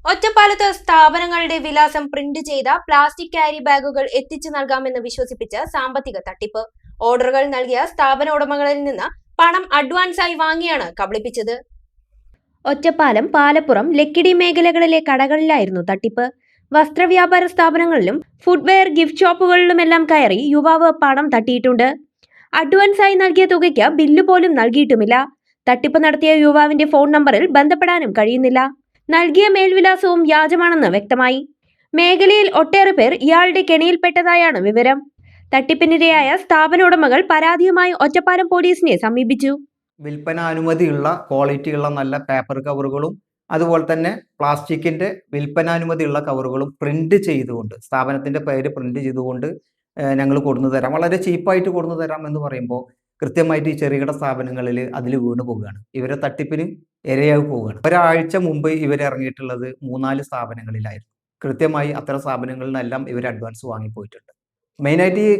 ഒറ്റപ്പാലത്ത് സ്ഥാപനങ്ങളുടെ വിലാസം പ്രിന്റ് ചെയ്ത പ്ലാസ്റ്റിക് ക്യാരി ബാഗുകൾ എത്തിച്ചു നൽകാമെന്ന് വിശ്വസിപ്പിച്ച് സാമ്പത്തിക തട്ടിപ്പ്. ഓർഡറുകൾ നൽകിയ സ്ഥാപന ഉടമകളിൽ നിന്ന് പണം അഡ്വാൻസായി വാങ്ങിയാണ് കബളിപ്പിച്ചത്. ഒറ്റപ്പാലം, പാലപ്പുറം, ലക്കിടി മേഖലകളിലെ കടകളിലായിരുന്നു തട്ടിപ്പ്. വസ്ത്രവ്യാപാര സ്ഥാപനങ്ങളിലും ഫുഡ്വെയർ ഗിഫ്റ്റ് ഷോപ്പുകളിലുമെല്ലാം കയറി യുവാവ് പണം തട്ടിയിട്ടുണ്ട്. അഡ്വാൻസായി നൽകിയ തുകയ്ക്ക് ബില്ല് പോലും നൽകിയിട്ടുമില്ല. തട്ടിപ്പ് നടത്തിയ യുവാവിന്റെ ഫോൺ നമ്പറിൽ ബന്ധപ്പെടാനും കഴിയുന്നില്ല. നൽകിയ മേൽവിലാസവും വ്യാജമാണെന്ന് വ്യക്തമായി. മേഖലയിൽ ഒട്ടേറെ പേർ ഇയാളുടെ കെണിയിൽപ്പെട്ടതായാണ് വിവരം. തട്ടിപ്പിനിരയായ സ്ഥാപന ഉടമകൾ പരാതിയുമായി ഒറ്റപ്പാലം പോലീസിനെ സമീപിച്ചു. വിൽപ്പന അനുമതിയുള്ള ക്വാളിറ്റിയുള്ള നല്ല പേപ്പർ കവറുകളും അതുപോലെ തന്നെ പ്ലാസ്റ്റിക്കിൻ്റെ വിൽപ്പനാനുമതിയുള്ള കവറുകളും പ്രിന്റ് ചെയ്തുകൊണ്ട്, സ്ഥാപനത്തിൻ്റെ പേര് പ്രിന്റ് ചെയ്തുകൊണ്ട് ഞങ്ങൾ കൊടുന്നു തരാം, വളരെ ചീപ്പായിട്ട് കൊടുന്നു തരാം എന്ന് പറയുമ്പോൾ കൃത്യമായിട്ട് ഈ ചെറുകിട സ്ഥാപനങ്ങളിൽ അതിൽ വീണ് പോവുകയാണ്. ഇവരെ തട്ടിപ്പിന് ഇരയായി പോവുകയാണ്. ഒരാഴ്ച മുമ്പ് ഇവർ ഇറങ്ങിയിട്ടുള്ളത് 3-4 സ്ഥാപനങ്ങളിലായിരുന്നു. കൃത്യമായി അത്തരം സ്ഥാപനങ്ങളിലെല്ലാം ഇവർ അഡ്വാൻസ് വാങ്ങിപ്പോയിട്ടുണ്ട്. മെയിനായിട്ട് ഈ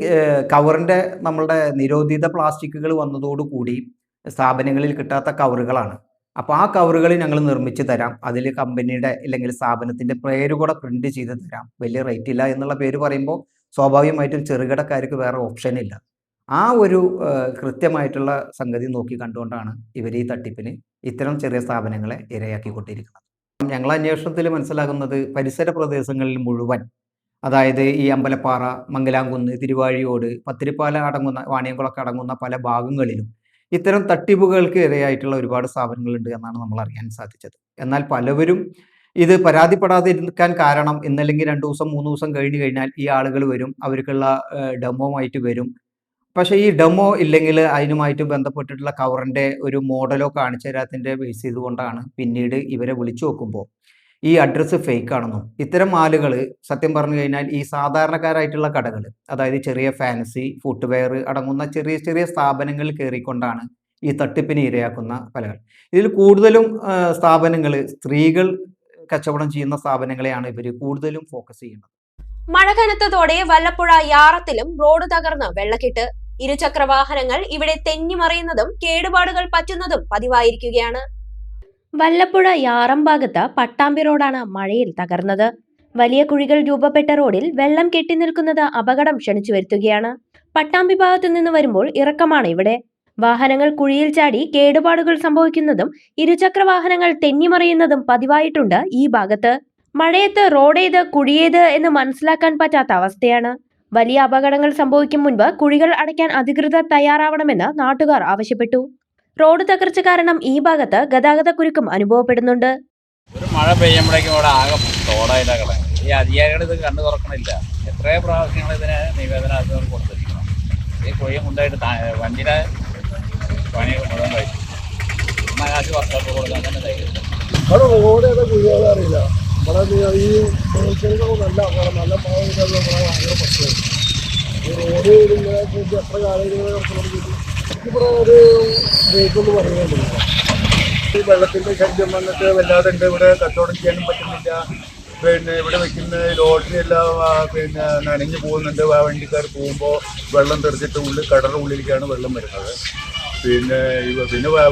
കവറിൻ്റെ നമ്മളുടെ നിരോധിത പ്ലാസ്റ്റിക്കുകൾ വന്നതോടുകൂടി സ്ഥാപനങ്ങളിൽ കിട്ടാത്ത കവറുകളാണ്. അപ്പോൾ ആ കവറുകൾ ഞങ്ങൾ നിർമ്മിച്ച് തരാം, അതിൽ കമ്പനിയുടെ അല്ലെങ്കിൽ സ്ഥാപനത്തിൻ്റെ പേര് കൂടെ പ്രിന്റ് ചെയ്ത് തരാം, വലിയ റേറ്റ് ഇല്ല എന്നുള്ള പേര് പറയുമ്പോൾ സ്വാഭാവികമായിട്ടും ചെറുകിടക്കാർക്ക് വേറെ ഓപ്ഷൻ ഇല്ല. ആ ഒരു കൃത്യമായിട്ടുള്ള സംഗതി നോക്കി കണ്ടുകൊണ്ടാണ് ഇവർ ഈ തട്ടിപ്പിന് ഇത്തരം ചെറിയ സ്ഥാപനങ്ങളെ ഇരയാക്കിക്കൊണ്ടിരിക്കുന്നത്. ഞങ്ങൾ അന്വേഷണത്തിൽ മനസ്സിലാകുന്നത് പരിസര പ്രദേശങ്ങളിൽ മുഴുവൻ, അതായത് ഈ അമ്പലപ്പാറ, മംഗലാംകുന്ന്, തിരുവാഴിയോട്, പത്തിരിപ്പാല അടങ്ങുന്ന, വാണിയംകുളക്ക് അടങ്ങുന്ന പല ഭാഗങ്ങളിലും ഇത്തരം തട്ടിപ്പുകൾക്ക് ഇരയായിട്ടുള്ള ഒരുപാട് സ്ഥാപനങ്ങളുണ്ട് എന്നാണ് നമ്മൾ അറിയാൻ സാധിച്ചത്. എന്നാൽ പലവരും ഇത് പരാതിപ്പെടാതിരിക്കാൻ കാരണം ഇന്നല്ലെങ്കിൽ 2 ദിവസം 3 ദിവസം കഴിഞ്ഞ് കഴിഞ്ഞാൽ ഈ ആളുകൾ വരും, അവർക്കുള്ള ഡെമോമായിട്ട് വരും. പക്ഷേ ഈ ഡെമോ ഇല്ലെങ്കിൽ അതിനുമായിട്ട് ബന്ധപ്പെട്ടിട്ടുള്ള കവറിൻ്റെ ഒരു മോഡലോ കാണിച്ചു തരാത്തിൻ്റെ ബേസ് ചെയ്തുകൊണ്ടാണ് പിന്നീട് ഇവരെ വിളിച്ചു നോക്കുമ്പോൾ ഈ അഡ്രസ്സ് ഫേക്ക് ആണെന്നും, ഇത്തരം ആളുകൾ സത്യം പറഞ്ഞു കഴിഞ്ഞാൽ ഈ സാധാരണക്കാരായിട്ടുള്ള കടകൾ, അതായത് ചെറിയ ഫാൻസി ഫുട്വെയർ അടങ്ങുന്ന ചെറിയ ചെറിയ സ്ഥാപനങ്ങളിൽ കയറിക്കൊണ്ടാണ് ഈ തട്ടിപ്പിന് ഇരയാക്കുന്ന പലകൾ. ഇതിൽ കൂടുതലും സ്ഥാപനങ്ങൾ സ്ത്രീകൾ കച്ചവടം ചെയ്യുന്ന സ്ഥാപനങ്ങളെയാണ് ഇവർ കൂടുതലും ഫോക്കസ് ചെയ്യുന്നത്. മഴ കനത്തതോടെ വല്ലപ്പുഴ യാറത്തിലും റോഡ് തകർന്ന് വെള്ളക്കെട്ട്. ഇരുചക്ര വാഹനങ്ങൾ ഇവിടെ തെന്നിമറിയുന്നതും കേടുപാടുകൾ പറ്റുന്നതും പതിവായിരിക്കുകയാണ്. വല്ലപ്പുഴ യാറം ഭാഗത്ത് പട്ടാമ്പി റോഡാണ് മഴയിൽ തകർന്നത്. വലിയ കുഴികൾ രൂപപ്പെട്ട റോഡിൽ വെള്ളം കെട്ടിനിൽക്കുന്നത് അപകടം ക്ഷണിച്ചു വരുത്തുകയാണ്. പട്ടാമ്പി ഭാഗത്തു നിന്ന് വരുമ്പോൾ ഇറക്കമാണ് ഇവിടെ. വാഹനങ്ങൾ കുഴിയിൽ ചാടി കേടുപാടുകൾ സംഭവിക്കുന്നതും ഇരുചക്ര വാഹനങ്ങൾ തെന്നിമറിയുന്നതും പതിവായിട്ടുണ്ട് ഈ ഭാഗത്ത്. മഴയത്ത് റോഡേത് കുഴിയേത് എന്ന് മനസ്സിലാക്കാൻ പറ്റാത്ത അവസ്ഥയാണ്. വലിയ അപകടങ്ങൾ സംഭവിക്കും മുൻപ് കുഴികൾ അടയ്ക്കാൻ അധികൃതർ തയ്യാറാവണമെന്ന് നാട്ടുകാർ ആവശ്യപ്പെട്ടു. റോഡ് തകർച്ച കാരണം ഈ ഭാഗത്ത് ഗതാഗത കുരുക്കും അനുഭവപ്പെടുന്നുണ്ട്. ഒരു മഴ പെയ്യുമ്പോഴേക്കും ഇവിടെ ആകെ തോടായിട്ടാ കിടക്കുന്നത്. ഈ അധികാരികൾ ഇത് കണ്ടു തുറക്കണില്ല. എത്രയോ പ്രാവശ്യങ്ങൾ ഇതിന് നിവേദനം കൊടുത്തിരിക്കണം. ഈ കുഴിയും കൊണ്ടായിട്ട് വണ്ടിയുടെ പണിയൊക്കെ മുഴുവൻ കഴിച്ചു. എന്നാൽ കാശ് വർക്കൗട്ട് കൊടുക്കാൻ തന്നെ ധൈര്യം. അവിടെ റോഡ് ഏതാ കുഴിയാതെ അറിയില്ല. ഇവിടെ ഈ നല്ല നല്ല ഭയങ്കര പ്രശ്നമാണ്. ഈ റോഡ് ഇങ്ങനെ എത്ര കാലം ഇവിടെ ഒരു ബ്രേക്കൊന്നും പറയുന്നില്ല. ഈ വെള്ളത്തിൻ്റെ ശല്യം വന്നിട്ട് വല്ലാതെ ഉണ്ട്. ഇവിടെ കച്ചവടം ചെയ്യാനും പറ്റുന്നില്ല. പിന്നെ ഇവിടെ വെക്കുന്ന ലോട്ടറിയെല്ലാം പിന്നെ നനഞ്ഞു പോകുന്നുണ്ട്. വണ്ടിക്കാർ പോകുമ്പോൾ വെള്ളം തെറിച്ചിട്ട് കടയുടെ ഉള്ളിലേക്കാണ് വെള്ളം വരുന്നത്. പിന്നെ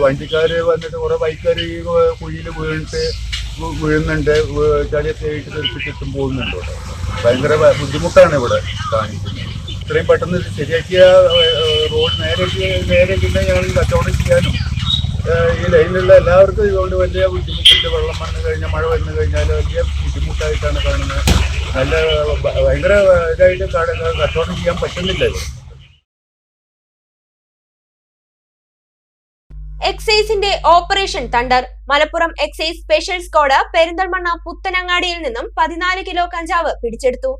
വണ്ടിക്കാർ വന്നിട്ട് കുറേ ബൈക്കാർ ഈ കുഴിയിൽ വീഴുന്നുണ്ട്. ചളിയൊക്കെ ആയിട്ട് തെറിപ്പിച്ചിട്ടും പോകുന്നുണ്ട്. ഭയങ്കര ബുദ്ധിമുട്ടാണ് ഇവിടെ കാണിക്കുന്നത്. ഇത്രയും പെട്ടെന്ന് ശരിയാക്കിയ റോഡ് നേരെ പിന്നെ ഞങ്ങൾ കച്ചവടം ചെയ്യാനും ഈ ലൈനിലുള്ള എല്ലാവർക്കും ഇതുകൊണ്ട് വലിയ ബുദ്ധിമുട്ടുണ്ട്. വെള്ളം വന്നു കഴിഞ്ഞാൽ, മഴ വന്നു കഴിഞ്ഞാൽ വലിയ ബുദ്ധിമുട്ടായിട്ടാണ് കാണുന്നത്. നല്ല ഭയങ്കര ഇതായിട്ട് കച്ചവടം ചെയ്യാൻ പറ്റുന്നില്ല. എക്സൈസിന്റെ operation thunder. Malappuram excise special squad Perinthalmanna പുത്തനങ്ങാടിയിൽ നിന്നും 14 കിലോ കഞ്ചാവ് പിടിച്ചെടുത്തു.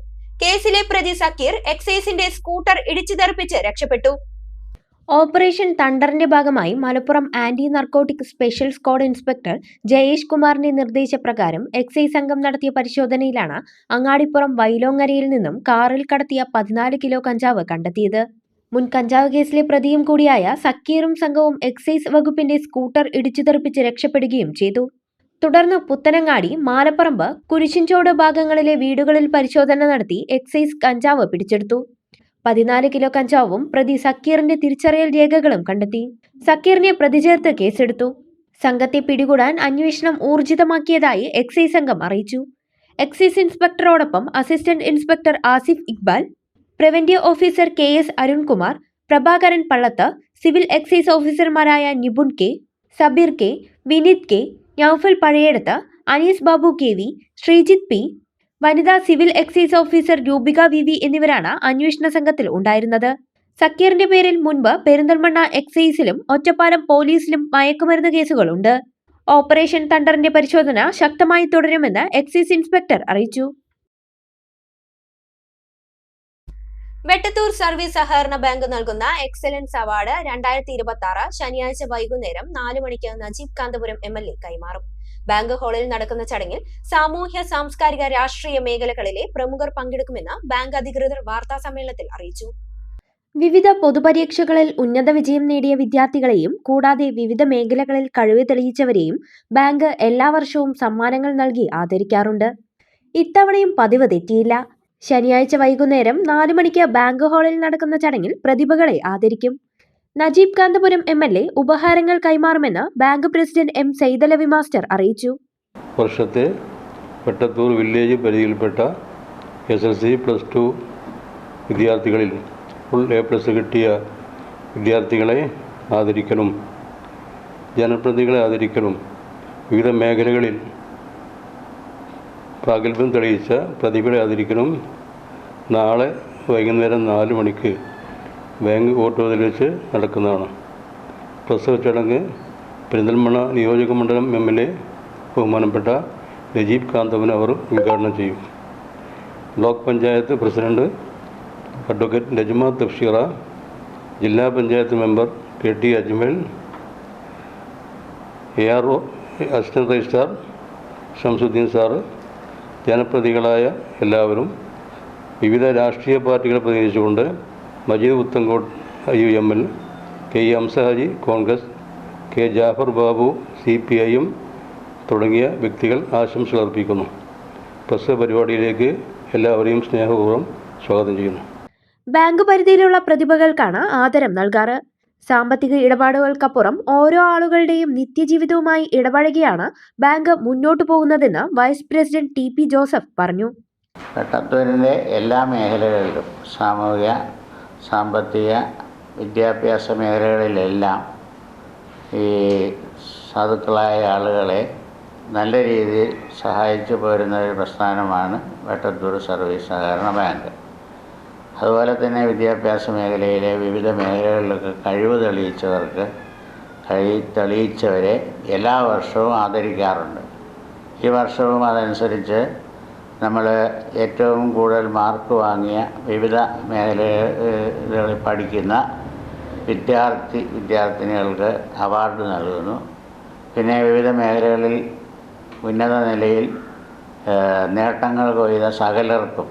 കേസിലെ പ്രതി സക്കീർ എക്സൈസിന്റെ സ്കൂട്ടർ ഇടിച്ചു തെറിപ്പിച്ച് രക്ഷപ്പെട്ടു. ഓപ്പറേഷൻ തണ്ടറിന്റെ ഭാഗമായി Malappuram anti narcotic special squad inspector Jayesh കുമാറിന്റെ നിർദ്ദേശപ്രകാരം എക്സൈസ് സംഘം നടത്തിയ പരിശോധനയിലാണ് അങ്ങാടിപ്പുറം വൈലോങ്ങരയിൽ നിന്നും കാറിൽ കടത്തിയ 14 കിലോ കഞ്ചാവ് കണ്ടെത്തിയത്. മുൻ കഞ്ചാവ് കേസിലെ പ്രതിയും കൂടിയായ സക്കീറും സംഘവും എക്സൈസ് വകുപ്പിന്റെ സ്കൂട്ടർ ഇടിച്ചു തെറിപ്പിച്ച് രക്ഷപ്പെടുകയും ചെയ്തു. തുടർന്ന് പുത്തനങ്ങാടി, മാലപ്പറമ്പ്, കുരിശിൻചോട് ഭാഗങ്ങളിലെ വീടുകളിൽ പരിശോധന നടത്തി എക്സൈസ് കഞ്ചാവ് പിടിച്ചെടുത്തു. 14 കിലോ കഞ്ചാവും പ്രതി സക്കീറിന്റെ തിരിച്ചറിയൽ രേഖകളും കണ്ടെത്തി. സക്കീറിനെ പ്രതി ചേർത്ത് കേസെടുത്തു. സംഘത്തെ പിടികൂടാൻ അന്വേഷണം ഊർജിതമാക്കിയതായി എക്സൈസ് സംഘം അറിയിച്ചു. എക്സൈസ് ഇൻസ്പെക്ടറോടൊപ്പം assistant inspector Asif Iqbal, preventive officer KS Arunkumar, Prabhakaran Pallath, civil excise ഓഫീസർമാരായ Nipun K, Sabeer K, Vineeth K, Noufal Pazhayeduth, Anees Babu KV, Sreejith P, വനിതാ civil excise officer Roopika VV എന്നിവരാണ് അന്വേഷണ സംഘത്തിൽ ഉണ്ടായിരുന്നത്. സക്കീറിന്റെ പേരിൽ മുൻപ് പെരിന്തൽമണ്ണ എക്സൈസിലും ഒറ്റപ്പാലം പോലീസിലും മയക്കുമരുന്ന് കേസുകളുണ്ട്. ഓപ്പറേഷൻ തണ്ടറിന്റെ പരിശോധന ശക്തമായി തുടരുമെന്ന് എക്സൈസ് ഇൻസ്പെക്ടർ അറിയിച്ചു. വെട്ടത്തൂർ സർവീസ് സഹകരണ ബാങ്ക് നൽകുന്ന എക്സലൻസ് അവാർഡ് 2026 ശനിയാഴ്ച വൈകുന്നേരം 4 മണിക്ക് നജീബ് കാന്തപുരം MLA കൈമാറും. ബാങ്ക് ഹാളിൽ നടക്കുന്ന ചടങ്ങിൽ സാമൂഹ്യ, സാംസ്കാരിക, രാഷ്ട്രീയ മേഖലകളിലെ പ്രമുഖർ പങ്കെടുക്കുമെന്ന് ബാങ്ക് അധികൃതർ വാർത്താ സമ്മേളനത്തിൽ അറിയിച്ചു. വിവിധ പൊതുപരീക്ഷകളിൽ ഉന്നത വിജയം നേടിയ വിദ്യാർത്ഥികളെയും കൂടാതെ വിവിധ മേഖലകളിൽ കഴിവ് തെളിയിച്ചവരെയും ബാങ്ക് എല്ലാ വർഷവും സമ്മാനങ്ങൾ നൽകി ആദരിക്കാറുണ്ട്. ഇത്തവണയും പതിവ് തെറ്റിയില്ല. ശനിയാഴ്ച വൈകുന്നേരം 4 മണിക്ക് ബാങ്ക് ഹാളിൽ നടക്കുന്ന ചടങ്ങിൽ പ്രതിഭകളെ ആദരിക്കും. നജീബ് കാന്തപുരം MLA ഉപഹാരങ്ങൾ കൈമാറുമെന്ന് bank president M Saidalavi master അറിയിച്ചു. വർഷത്തെ വെട്ടത്തൂർ വില്ലേജ് പരിധിയിൽപ്പെട്ട SSLC +2 വിദ്യാർത്ഥികളിൽ ഫുൾ A+ കിട്ടിയ വിദ്യാർത്ഥികളെ ആദരിക്കലും ജനപ്രതിനിധികളെ ആദരിക്കലും വിവിധ മേഖലകളിൽ പ്രാഗൽഭ്യം തെളിയിച്ച പ്രതിഭകളെ ആദരിക്കലും നാളെ വൈകുന്നേരം 4 മണിക്ക് ബാങ്ക് കോർട്ട് ഹൗസിൽ വെച്ച് നടക്കുന്നതാണ്. പ്രസ്തുത ചടങ്ങ് പെരിന്തൽമണ്ണ നിയോജക മണ്ഡലം MLA ബഹുമാനപ്പെട്ട നജീബ് കാന്തപുരം അവർ ഉദ്ഘാടനം ചെയ്യും. Block panchayat president advocate Najma Tafsheera, ജില്ലാ panchayat member KT Ajmal, ARO assistant registrar Shamsuddeen sir, ജനപ്രതിനിധികളായ എല്ലാവരും, വിവിധ രാഷ്ട്രീയ പാർട്ടികളെ പ്രതിനിധിച്ചുകൊണ്ട് Majeed പുത്തങ്കോട്ട് IUML, K Hamza Haji Congress, K Jafar Babu CPIM തുടങ്ങിയ വ്യക്തികൾ ആശംസകൾ അർപ്പിക്കുന്നു. പ്രസ്തുത പരിപാടിയിലേക്ക് എല്ലാവരെയും സ്നേഹപൂർവ്വം സ്വാഗതം ചെയ്യുന്നു. ബാങ്ക് പരിധിയിലുള്ള പ്രതിഭകൾക്കാണ് ആദരം നൽകാറ്. സാമ്പത്തിക ഇടപാടുകൾക്കപ്പുറം ഓരോ ആളുകളുടെയും നിത്യജീവിതവുമായി ഇടപഴകിയാണ് ബാങ്ക് മുന്നോട്ടു പോകുന്നതെന്ന് വൈസ് പ്രസിഡന്റ് TP ജോസഫ് പറഞ്ഞു. വെട്ടത്തൂരിൻ്റെ എല്ലാ മേഖലകളിലും സാമൂഹിക, സാമ്പത്തിക, വിദ്യാഭ്യാസ മേഖലകളിലെല്ലാം ഈ സാധുക്കളായ ആളുകളെ നല്ല രീതിയിൽ സഹായിച്ചു പോരുന്ന ഒരു പ്രസ്ഥാനമാണ് വെട്ടത്തൂർ സർവീസ് സഹകരണ ബാങ്ക്. അതുപോലെ തന്നെ വിദ്യാഭ്യാസ മേഖലയിലെ വിവിധ മേഖലകളിലൊക്കെ കഴിവ് തെളിയിച്ചവരെ എല്ലാ വർഷവും ആദരിക്കാറുണ്ട്. ഈ വർഷവും അതനുസരിച്ച് നമ്മൾ ഏറ്റവും കൂടുതൽ മാർക്ക് വാങ്ങിയ വിവിധ മേഖലകളിൽ പഠിക്കുന്ന വിദ്യാർത്ഥിനികൾക്ക് അവാർഡ് നൽകുന്നു. പിന്നെ വിവിധ മേഖലകളിൽ ഉന്നത നിലയിൽ നേട്ടങ്ങൾ കൊയ്ത സകലർക്കും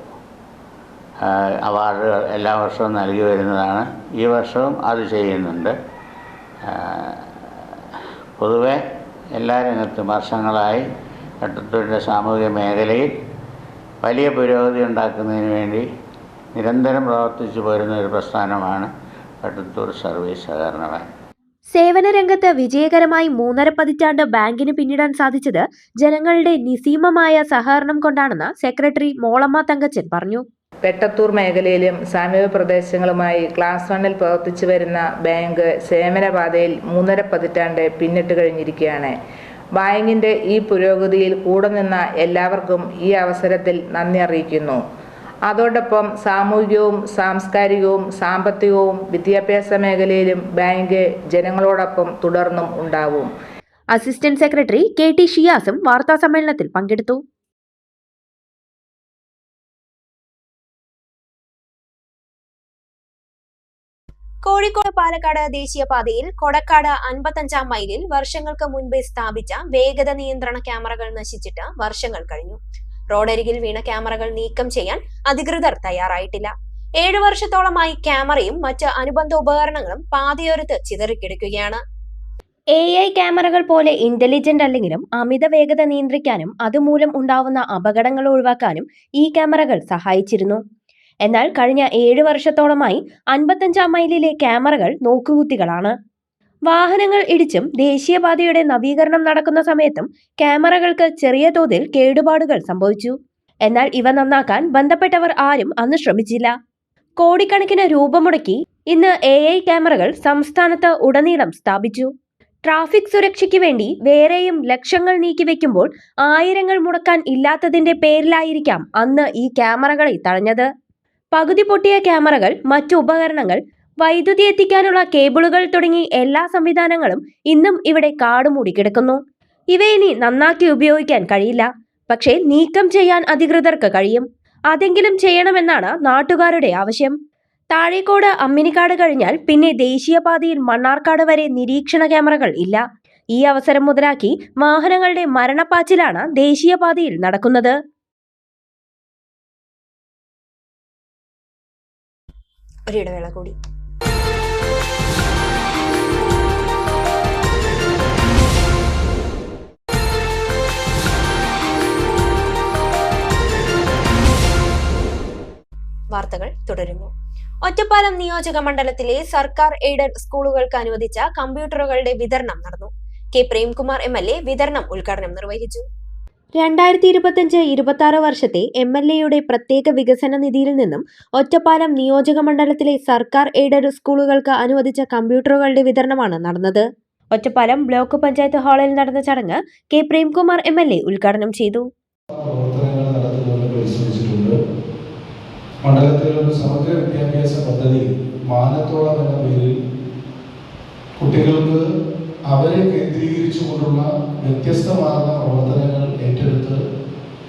അവാർഡുകൾ എല്ലാ വർഷവും നൽകി വരുന്നതാണ്. ഈ വർഷവും അത് ചെയ്യുന്നുണ്ട്. പൊതുവെ എല്ലാ രംഗത്തും വർഷങ്ങളായി വെട്ടത്തൂരിൻ്റെ സാമൂഹിക മേഖലയിൽ വലിയ പുരോഗതി ഉണ്ടാക്കുന്നതിന് വേണ്ടി നിരന്തരം പ്രവർത്തിച്ചു പോരുന്ന ഒരു പ്രസ്ഥാനമാണ് വെട്ടത്തൂർ സർവീസ് സഹകരണ ബാങ്ക്. സേവന രംഗത്ത് വിജയകരമായി 3.5 പതിറ്റാണ്ട് ബാങ്കിന് പിന്നിടാൻ സാധിച്ചത് ജനങ്ങളുടെ നിസ്സീമമായ സഹകരണം കൊണ്ടാണെന്ന് സെക്രട്ടറി മോളമ്മ തങ്കച്ചൻ പറഞ്ഞു. വെട്ടത്തൂർ മേഖലയിലും സമീപ പ്രദേശങ്ങളുമായി ക്ലാസ് 1-ൽ പ്രവർത്തിച്ചു വരുന്ന ബാങ്ക് സേവനപാതയിൽ 3.5 പതിറ്റാണ്ട് പിന്നിട്ട് കഴിഞ്ഞിരിക്കുകയാണ്. ബാങ്കിൻ്റെ ഈ പുരോഗതിയിൽ കൂടെ നിന്ന എല്ലാവർക്കും ഈ അവസരത്തിൽ നന്ദി അറിയിക്കുന്നു. അതോടൊപ്പം സാമൂഹികവും സാംസ്കാരികവും സാമ്പത്തികവും വിദ്യാഭ്യാസ മേഖലയിലും ബാങ്ക് ജനങ്ങളോടൊപ്പം തുടർന്നും ഉണ്ടാവും. അസിസ്റ്റന്റ് സെക്രട്ടറി KT ഷിയാസും വാർത്താസമ്മേളനത്തിൽ പങ്കെടുത്തു. കോഴിക്കോട് പാലക്കാട് ദേശീയപാതയിൽ കൊടക്കാട് 55-ാം മൈലിൽ വർഷങ്ങൾക്ക് മുൻപേ സ്ഥാപിച്ച വേഗത നിയന്ത്രണ ക്യാമറകൾ നശിച്ചിട്ട് വർഷങ്ങൾ കഴിഞ്ഞു. റോഡരികിൽ വീണ ക്യാമറകൾ നീക്കം ചെയ്യാൻ അധികൃതർ തയ്യാറായിട്ടില്ല. 7 വർഷത്തോളമായി ക്യാമറയും മറ്റ് അനുബന്ധ ഉപകരണങ്ങളും പാതയോരത്ത് ചിതറിക്കിടക്കുകയാണ്. AI ക്യാമറകൾ പോലെ ഇന്റലിജന്റ് അല്ലെങ്കിലും അമിത വേഗത നിയന്ത്രിക്കാനും അതുമൂലം ഉണ്ടാവുന്ന അപകടങ്ങൾ ഒഴിവാക്കാനും ഈ ക്യാമറകൾ സഹായിച്ചിരുന്നു. എന്നാൽ കഴിഞ്ഞ 7 വർഷത്തോളമായി 55-ാം മൈലിലെ ക്യാമറകൾ നോക്കുകുത്തികളാണ്. വാഹനങ്ങൾ ഇടിച്ചും ദേശീയപാതയുടെ നവീകരണം നടക്കുന്ന സമയത്തും ക്യാമറകൾക്ക് ചെറിയ തോതിൽ കേടുപാടുകൾ സംഭവിച്ചു. എന്നാൽ ഇവ നന്നാക്കാൻ ബന്ധപ്പെട്ടവർ ആരും അന്ന് ശ്രമിച്ചില്ല. കോടിക്കണക്കിന് രൂപ മുടക്കി ഇന്ന് AI ക്യാമറകൾ സംസ്ഥാനത്ത് ഉടനീളം സ്ഥാപിച്ചു. ട്രാഫിക് സുരക്ഷയ്ക്ക് വേണ്ടി വേറെയും ലക്ഷങ്ങൾ നീക്കിവെക്കുമ്പോൾ ആയിരങ്ങൾ മുടക്കാൻ ഇല്ലാത്തതിന്റെ പേരിലായിരിക്കാം അന്ന് ഈ ക്യാമറകളെ തടഞ്ഞത്. പകുതി പൊട്ടിയ ക്യാമറകൾ, മറ്റു ഉപകരണങ്ങൾ, വൈദ്യുതി എത്തിക്കാനുള്ള കേബിളുകൾ തുടങ്ങി എല്ലാ സംവിധാനങ്ങളും ഇന്നും ഇവിടെ കാടുമൂടി കിടക്കുന്നു. ഇവയിനി നന്നാക്കി ഉപയോഗിക്കാൻ കഴിയില്ല. പക്ഷേ നീക്കം ചെയ്യാൻ അധികൃതർക്ക് കഴിയും. അതെങ്കിലും ചെയ്യണമെന്നാണ് നാട്ടുകാരുടെ ആവശ്യം. താഴേക്കോട് അമ്മിനിക്കാട് കഴിഞ്ഞാൽ പിന്നെ ദേശീയപാതയിൽ മണ്ണാർക്കാട് വരെ നിരീക്ഷണ ക്യാമറകൾ ഇല്ല. ഈ അവസരം മുതലാക്കി വാഹനങ്ങളുടെ മരണപ്പാച്ചിലാണ് ദേശീയപാതയിൽ നടക്കുന്നത്. ഒരിടവേള കൂടി. വാർത്തകൾ തുടരുന്നു. ഒറ്റപ്പാലം നിയോജക മണ്ഡലത്തിലെ സർക്കാർ എയ്ഡഡ് സ്കൂളുകൾക്ക് അനുവദിച്ച കമ്പ്യൂട്ടറുകളുടെ വിതരണം നടന്നു. K പ്രേംകുമാർ MLA വിതരണം ഉദ്ഘാടനം നിർവഹിച്ചു. 2025-26 വർഷത്തെ MLAയുടെ പ്രത്യേക വികസന നിധിയിൽ നിന്നും ഒറ്റപ്പാലം നിയോജക മണ്ഡലത്തിലെ സർക്കാർ എയ്ഡഡ് സ്കൂളുകൾക്ക് അനുവദിച്ച കമ്പ്യൂട്ടറുകളുടെ വിതരണമാണ് നടന്നത്. ഒറ്റപ്പാലം ബ്ലോക്ക് പഞ്ചായത്ത് ഹാളിൽ നടന്ന ചടങ്ങ് K പ്രേംകുമാർ MLA ഉദ്ഘാടനം ചെയ്തു. മണ്ഡലത്തിൽ ഒരു സമഗ്ര വിദ്യാഭ്യാസ പദ്ധതി മാനത്തോളം എന്ന പേരിൽ കുട്ടികൾക്ക് അവരെ കേന്ദ്രീകരിച്ചുകൊണ്ടുള്ള വ്യത്യസ്തമാർന്ന പ്രവർത്തനങ്ങൾ ഏറ്റെടുത്ത്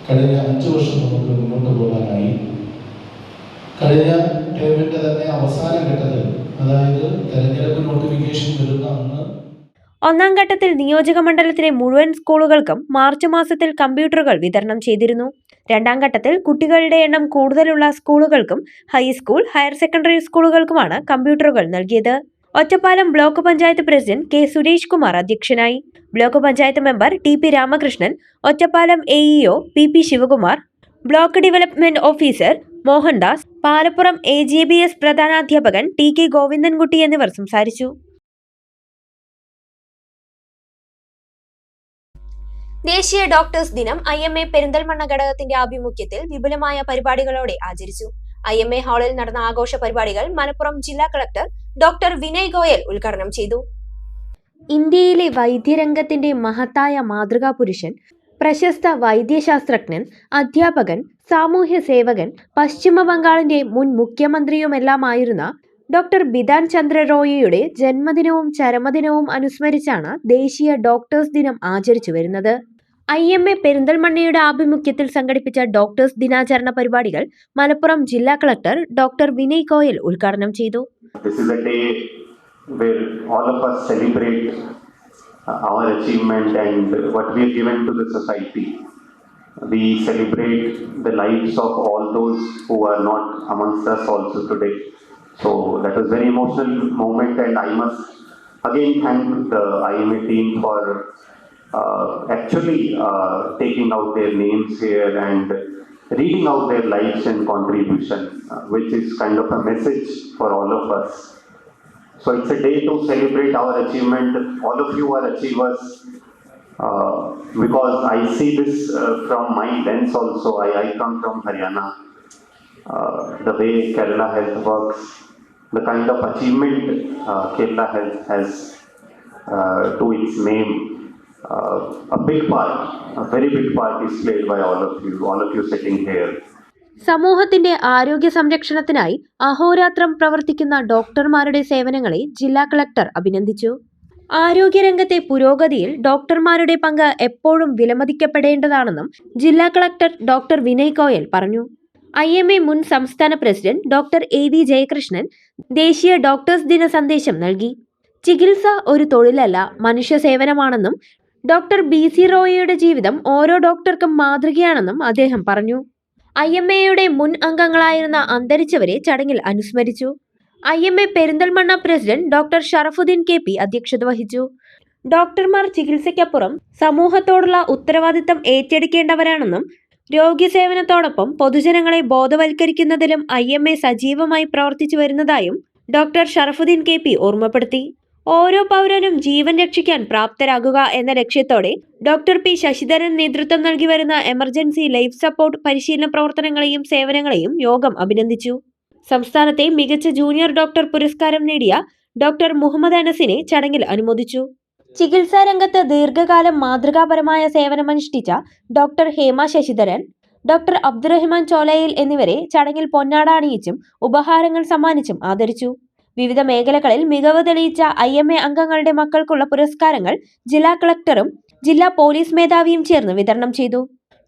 കഴിഞ്ഞ 5 വർഷം നമുക്ക് മുന്നോട്ട് പോകാനായി. കഴിഞ്ഞ ടേമിൻ്റെ തന്നെ അവസാന ഘട്ടത്തിൽ, അതായത് തെരഞ്ഞെടുപ്പ് നോട്ടിഫിക്കേഷൻ വരുന്ന അന്ന് 1-ാം ഘട്ടത്തിൽ നിയോജക മണ്ഡലത്തിലെ മുഴുവൻ സ്കൂളുകൾക്കും മാർച്ച് മാസത്തിൽ കമ്പ്യൂട്ടറുകൾ വിതരണം ചെയ്തിരുന്നു. 2-ാം ഘട്ടത്തിൽ കുട്ടികളുടെ എണ്ണം കൂടുതലുള്ള സ്കൂളുകൾക്കും ഹൈസ്കൂൾ, ഹയർ സെക്കൻഡറി സ്കൂളുകൾക്കുമാണ് കമ്പ്യൂട്ടറുകൾ നൽകിയത്. Ottapalam block panchayat president K Suresh Kumar അധ്യക്ഷനായി. Block panchayat member TP Ramakrishnan, Ottapalam AEO PP Sivakumar, block development officer Mohandas, Palappuram AGBS പ്രധാനാധ്യാപകൻ TK ഗോവിന്ദൻകുട്ടി എന്നിവർ സംസാരിച്ചു. ദേശീയ ഡോക്ടേഴ്സ് ദിനം IMA പെരിന്തൽമണ്ണ ഘടകത്തിന്റെ ആഭിമുഖ്യത്തിൽ വിപുലമായ പരിപാടികളോടെ ആചരിച്ചു. IMA ഹാളിൽ നടന്ന ആഘോഷ പരിപാടികൾ മലപ്പുറം ജില്ലാ കളക്ടർ ഡോക്ടർ വിനയ് ഗോയൽ ഉദ്ഘാടനം ചെയ്തു. ഇന്ത്യയിലെ വൈദ്യരംഗത്തിന്റെ മഹത്തായ മാതൃകാ പുരുഷൻ, പ്രശസ്ത വൈദ്യശാസ്ത്രജ്ഞൻ, അധ്യാപകൻ, സാമൂഹ്യ സേവകൻ, പശ്ചിമ ബംഗാളിന്റെ മുൻ മുഖ്യമന്ത്രിയുമെല്ലാമായിരുന്ന ഡോക്ടർ ബിധാൻ ചന്ദ്ര റോയിയുടെ ജന്മദിനവും ചരമദിനവും അനുസ്മരിച്ചാണ് ദേശീയ ഡോക്ടേഴ്സ് ദിനം ആചരിച്ചു വരുന്നത്. IMA പെരിന്തൽമണ്ണയുടെ ആഭിമുഖ്യത്തിൽ സംഘടിപ്പിച്ച ഡോക്ടേഴ്സ് ദിനാചരണ പരിപാടികൾ മലപ്പുറം ജില്ലാ കളക്ടർ ഡോക്ടർ വിനയ് ഗോയൽ ഉദ്ഘാടനം ചെയ്തു. Where all of us celebrate our achievement and what we have given to the society. We celebrate the lives of all those who are not amongst us also today. So that was very emotional moment, and I must again thank the IMA team for actually taking out their names here and reading out their lives and contribution, which is kind of a message for all of us. So it's a day to celebrate our achievement. All of you are achievers because I see this from my lens also. I come from Haryana. The way Kerala Health works, the kind of achievement Kerala Health has to its name, a big part, a very big part is played by all of you sitting here. സമൂഹത്തിന്റെ ആരോഗ്യ സംരക്ഷണത്തിനായി അഹോരാത്രം പ്രവർത്തിക്കുന്ന ഡോക്ടർമാരുടെ സേവനങ്ങളെ ജില്ലാ collector അഭിനന്ദിച്ചു. ആരോഗ്യരംഗത്തെ പുരോഗതിയിൽ ഡോക്ടർമാരുടെ പങ്ക് എപ്പോഴും വിലമതിക്കപ്പെടേണ്ടതാണെന്നും ജില്ലാ കളക്ടർ ഡോക്ടർ വിനയ് ഗോയൽ പറഞ്ഞു. IMA മുൻ സംസ്ഥാന പ്രസിഡന്റ് ഡോക്ടർ AV ജയകൃഷ്ണൻ ദേശീയ ഡോക്ടേഴ്സ് ദിന സന്ദേശം നൽകി. ചികിത്സ ഒരു തൊഴിലല്ല, മനുഷ്യ സേവനമാണെന്നും ഡോക്ടർ BC റോയിയുടെ ജീവിതം ഓരോ ഡോക്ടർക്കും മാതൃകയാണെന്നും അദ്ദേഹം പറഞ്ഞു. IMAയുടെ മുൻ അംഗങ്ങളായിരുന്ന അന്തരിച്ചവരെ ചടങ്ങിൽ അനുസ്മരിച്ചു. IMA Perinthalmanna president doctor Sharafuddin KP അധ്യക്ഷത വഹിച്ചു. ഡോക്ടർമാർ ചികിത്സയ്ക്കപ്പുറം സമൂഹത്തോടുള്ള ഉത്തരവാദിത്തം ഏറ്റെടുക്കേണ്ടവരാണെന്നും രോഗ്യസേവനത്തോടൊപ്പം പൊതുജനങ്ങളെ ബോധവൽക്കരിക്കുന്നതിലും IMA സജീവമായി പ്രവർത്തിച്ചു വരുന്നതായും ഡോക്ടർ ഷറഫുദ്ദീൻ KP ഓർമ്മപ്പെടുത്തി. ഓരോ പൗരനും ജീവൻ രക്ഷിക്കാൻ പ്രാപ്തരാകുക എന്ന ലക്ഷ്യത്തോടെ ഡോക്ടർ P ശശിധരൻ നേതൃത്വം നൽകി വരുന്ന എമർജൻസി ലൈഫ് സപ്പോർട്ട് പരിശീലന പ്രവർത്തനങ്ങളെയും സേവനങ്ങളെയും യോഗം അഭിനന്ദിച്ചു. സംസ്ഥാനത്തെ മികച്ച ജൂനിയർ ഡോക്ടർ പുരസ്കാരം നേടിയ ഡോക്ടർ മുഹമ്മദ് അനസിനെ ചടങ്ങിൽ അനുമോദിച്ചു. ചികിത്സാ രംഗത്ത് ദീർഘകാലം മാതൃകാപരമായ സേവനമനുഷ്ഠിച്ച ഡോക്ടർ ഹേമ ശശിധരൻ, ഡോക്ടർ അബ്ദുറഹിമാൻ ചോലയിൽ എന്നിവരെ ചടങ്ങിൽ പൊന്നാട അണിയിച്ചും ഉപഹാരങ്ങൾ സമ്മാനിച്ചും ആദരിച്ചു. വിവിധ മേഖലകളിൽ മികവ് തെളിയിച്ച IMA അംഗങ്ങളുടെ മക്കൾക്കുള്ള പുരസ്കാരങ്ങൾ ജില്ലാ കളക്ടറും ജില്ലാ പോലീസ് മേധാവിയും ചേർന്ന് വിതരണം ചെയ്തു.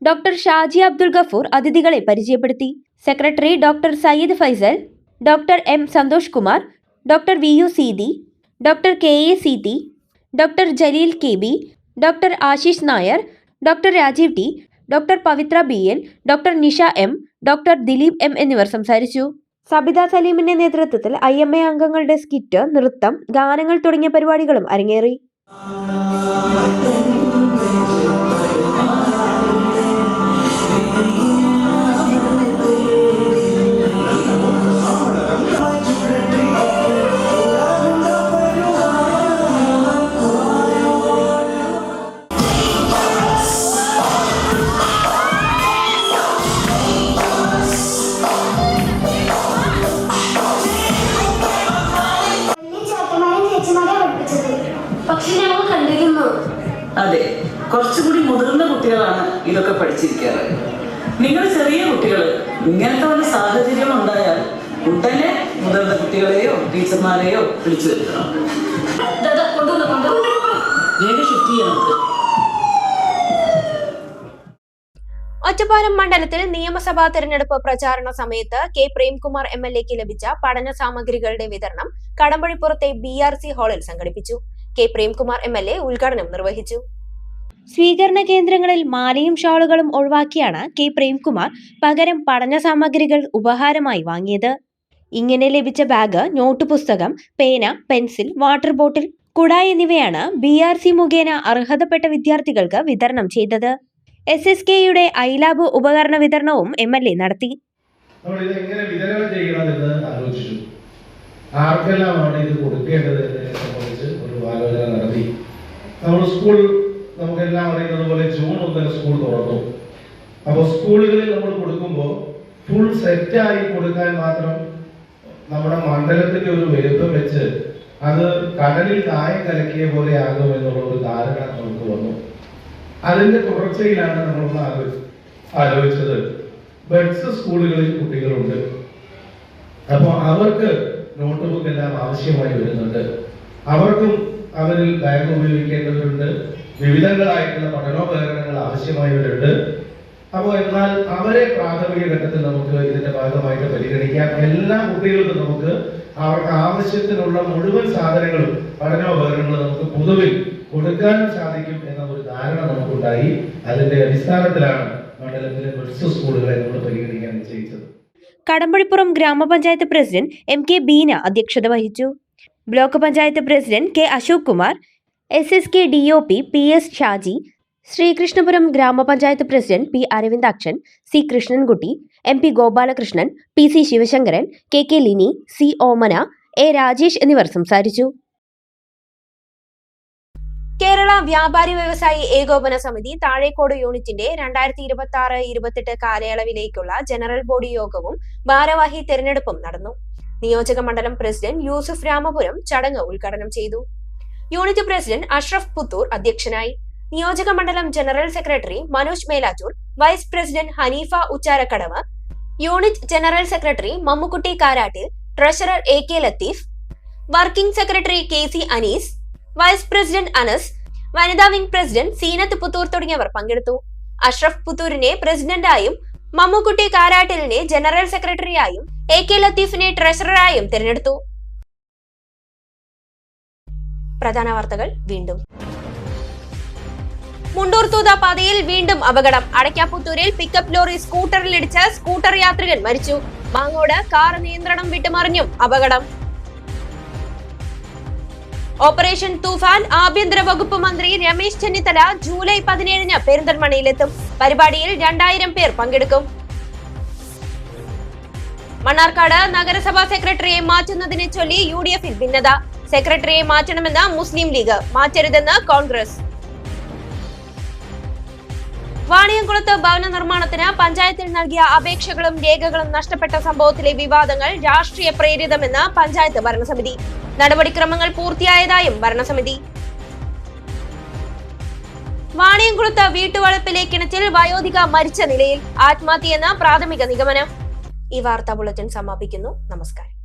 ഡോക്ടർ ഷാജി അബ്ദുൽ ഗഫൂർ അതിഥികളെ പരിചയപ്പെടുത്തി. Secretary doctor Sayyid Faisal, doctor M Santhosh Kumar, doctor VU Seethi, doctor KA Seethi, doctor Jaleel KB, doctor Ashish Nair, doctor Rajeev T, doctor Pavithra BN, doctor Nisha M, doctor Dileep M എന്നിവർ സംസാരിച്ചു. സബിത സലീമിന്റെ നേതൃത്വത്തിൽ IMA അംഗങ്ങളുടെ സ്കിറ്റ്, നൃത്തം, ഗാനങ്ങൾ തുടങ്ങിയ പരിപാടികളും അരങ്ങേറി. അതെ, കുറച്ചുകൂടി മുതിർന്ന കുട്ടികളാണ് ഇതൊക്കെ പഠിച്ചിരിക്കാറ്. നിങ്ങൾ ചെറിയ കുട്ടികൾ ഇങ്ങനത്തെ ഒരു സാഹചര്യം ഉണ്ടായാൽ ഉടനെ മുതിർന്ന കുട്ടികളെയോ ടീച്ചർമാരെയോ വിളിച്ചു വരുത്തണം. വേഗം ഷിഫ്റ്റ് ചെയ്യാം. ഒറ്റപ്പാലം മണ്ഡലത്തിൽ നിയമസഭാ തെരഞ്ഞെടുപ്പ് പ്രചാരണ സമയത്ത് K പ്രേംകുമാർ MLAക്ക് ലഭിച്ച പഠന സാമഗ്രികളുടെ വിതരണം കടമ്പഴിപ്പുറത്തെ BRC ഹാളിൽ സംഘടിപ്പിച്ചു. K പ്രേംകുമാർ MLA ഉദ്ഘാടനം നിർവഹിച്ചു. സ്വീകരണ കേന്ദ്രങ്ങളിൽ മാലയും ഷാളുകളും ഒഴിവാക്കിയാണ് K പ്രേംകുമാർ പകരം പഠന സാമഗ്രികൾ ഉപഹാരമായി വാങ്ങിയത്. ഇങ്ങനെ ലഭിച്ച ബാഗ്, നോട്ട് പുസ്തകം, പേന, പെൻസിൽ, വാട്ടർ ബോട്ടിൽ, കുട എന്നിവയാണ് BRC മുഖേന അർഹതപ്പെട്ട വിദ്യാർത്ഥികൾക്ക് വിതരണം ചെയ്തത്. SSKയുടെ ഐലാബ് ഉപകരണ വിതരണവും MLA നടത്തി. നമ്മൾ ഇത് എങ്ങനെ വിതരണം ചെയ്യണമെന്ന് ആലോചിച്ചു. ആർക്കെല്ലാമാണ് ഇത് കൊടുക്കേണ്ടത് എന്നതിനെ സംബന്ധിച്ച് ഒരു ആലോചന നടത്തി. നമ്മൾ സ്കൂൾ നമുക്കെല്ലാം അറിയുന്നത് പോലെ ജൂൺ 1 സ്കൂൾ തുറന്നു. അപ്പോൾ സ്കൂളുകളിൽ നമ്മൾ കൊടുക്കുമ്പോൾ ഫുൾ സെറ്റായി കൊടുക്കാൻ മാത്രം നമ്മുടെ മണ്ഡലത്തിന്റെ ഒരു വലുപ്പം വെച്ച് അത് കടലിൽ കായം കലക്കിയ പോലെ ആകുമെന്നുള്ള ഒരു ധാരണ നമുക്ക് വന്നു. അതിന്റെ തുടർച്ചയിലാണ് നമ്മളൊന്ന് ആലോചിച്ചത്. ബഡ്സ് സ്കൂളുകളിൽ കുട്ടികളുണ്ട്. അപ്പോൾ അവർക്ക് നോട്ട് ബുക്ക് എല്ലാം ആവശ്യമായി വരുന്നുണ്ട്. അവർക്കും അവരിൽ ബാഗ് ഉപയോഗിക്കേണ്ടതുണ്ട്. വിവിധങ്ങളായിട്ടുള്ള പഠനോപകരണങ്ങൾ ആവശ്യമായവരുണ്ട്. അപ്പോൾ എന്നാൽ അവരെ പ്രാഥമിക ഘട്ടത്തിൽ നമുക്ക് ഇതിന്റെ ഭാഗമായിട്ട് പരിഗണിക്കാം. എല്ലാ കുട്ടികൾക്കും നമുക്ക് അവർക്ക് ആവശ്യത്തിനുള്ള മുഴുവൻ സാധനങ്ങളും പഠനോപകരണങ്ങളും നമുക്ക് പൊതുവിൽ കൊടുക്കാനും സാധിക്കും എന്ന ഒരു ധാരണ നമുക്കുണ്ടായി. അതിന്റെ അടിസ്ഥാനത്തിലാണ് മണ്ഡലത്തിലെ ബഡ്സ് സ്കൂളുകളെ നമ്മൾ പരിഗണിക്കാൻ നിശ്ചയിച്ചത്. കടമ്പഴിപ്പുറം ഗ്രാമപഞ്ചായത്ത് പ്രസിഡന്റ് MK ബീന അധ്യക്ഷത വഹിച്ചു. Block panchayat president K Ashok Kumar, SSK DOP PS Shaji, Sreekrishnapuram ഗ്രാമപഞ്ചായത്ത് president P Aravindakshan, C Krishnankutty, MP Gopalakrishnan, PC Sivasankaran, KK Lini, C Omana, A Rajesh എന്നിവർ സംസാരിച്ചു. കേരള വ്യാപാരി വ്യവസായി ഏകോപന സമിതി താഴേക്കോട് യൂണിറ്റിന്റെ 2026-28 കാലയളവിലേക്കുള്ള ജനറൽ ബോഡി യോഗവും ഭാരവാഹി തെരഞ്ഞെടുപ്പും നടന്നു. നിയോജക മണ്ഡലം പ്രസിഡന്റ് യൂസുഫ് രാമപുരം ചടങ്ങ് ഉദ്ഘാടനം ചെയ്തു. യൂണിറ്റ് പ്രസിഡന്റ് അഷ്റഫ് പുത്തൂർ അധ്യക്ഷനായി. നിയോജക മണ്ഡലം general secretary Manoj Melattur, vice president Haneefa Uchcharakkadavu, unit general secretary Mammukutty Karattil, treasurer AK Latheef, working secretary KC Anees, vice president Anas, വനിതാ വിംഗ് പ്രസിഡന്റ് സീനത്ത് പുത്തൂർ തുടങ്ങിയവർ പങ്കെടുത്തു. അഷ്റഫ് പുത്തൂരിനെ പ്രസിഡന്റായും മമ്മുക്കുട്ടി കാരാട്ടിലിനെ ജനറൽ സെക്രട്ടറിയായും AK ലത്തീഫിനെ ട്രഷററായും തിരഞ്ഞെടുത്തു. പ്രധാന വാർത്തകൾ വീണ്ടും. മുണ്ടൂർ തൂത പാതയിൽ വീണ്ടും അപകടം. അടയ്ക്കാപ്പുത്തൂരിൽ പിക്കപ്പ് ലോറി സ്കൂട്ടറിലിടിച്ച് സ്കൂട്ടർ യാത്രികൻ മരിച്ചു. മാങ്ങോട് കാർ നിയന്ത്രണം വിട്ടുമറിഞ്ഞും അപകടം. ഓപ്പറേഷൻ തൂഫാൻ ആഭ്യന്തര വകുപ്പ് മന്ത്രി രമേശ് ചെന്നിത്തല ജൂലൈ 17 പെരിന്തൽമണ്ണയിലെത്തും. പരിപാടിയിൽ 2000 പേർ പങ്കെടുക്കും. മണ്ണാർക്കാട് നഗരസഭാ സെക്രട്ടറിയെ മാറ്റുന്നതിനെ ചൊല്ലി UDFൽ ഭിന്നത. സെക്രട്ടറിയെ മാറ്റണമെന്ന് മുസ്ലിം ലീഗ്, മാറ്റരുതെന്ന് കോൺഗ്രസ്. വാണിയംകുളത്ത് ഭവന നിർമ്മാണത്തിന് പഞ്ചായത്തിൽ നൽകിയ അപേക്ഷകളും രേഖകളും നഷ്ടപ്പെട്ട സംഭവത്തിലെ വിവാദങ്ങൾ രാഷ്ട്രീയ പ്രേരിതമെന്ന് പഞ്ചായത്ത് ഭരണസമിതി. നടപടിക്രമങ്ങൾ പൂർത്തിയായതായും ഭരണസമിതി. വാണിയംകുളത്ത് വീട്ടുവളപ്പിലെ കിണറ്റിൽ വയോധിക മരിച്ച നിലയിൽ, ആത്മഹത്യയെന്ന് പ്രാഥമിക നിഗമനം. ഈ വാർത്താ ബുള്ളറ്റിൻ സമാപിക്കുന്നു. നമസ്കാരം.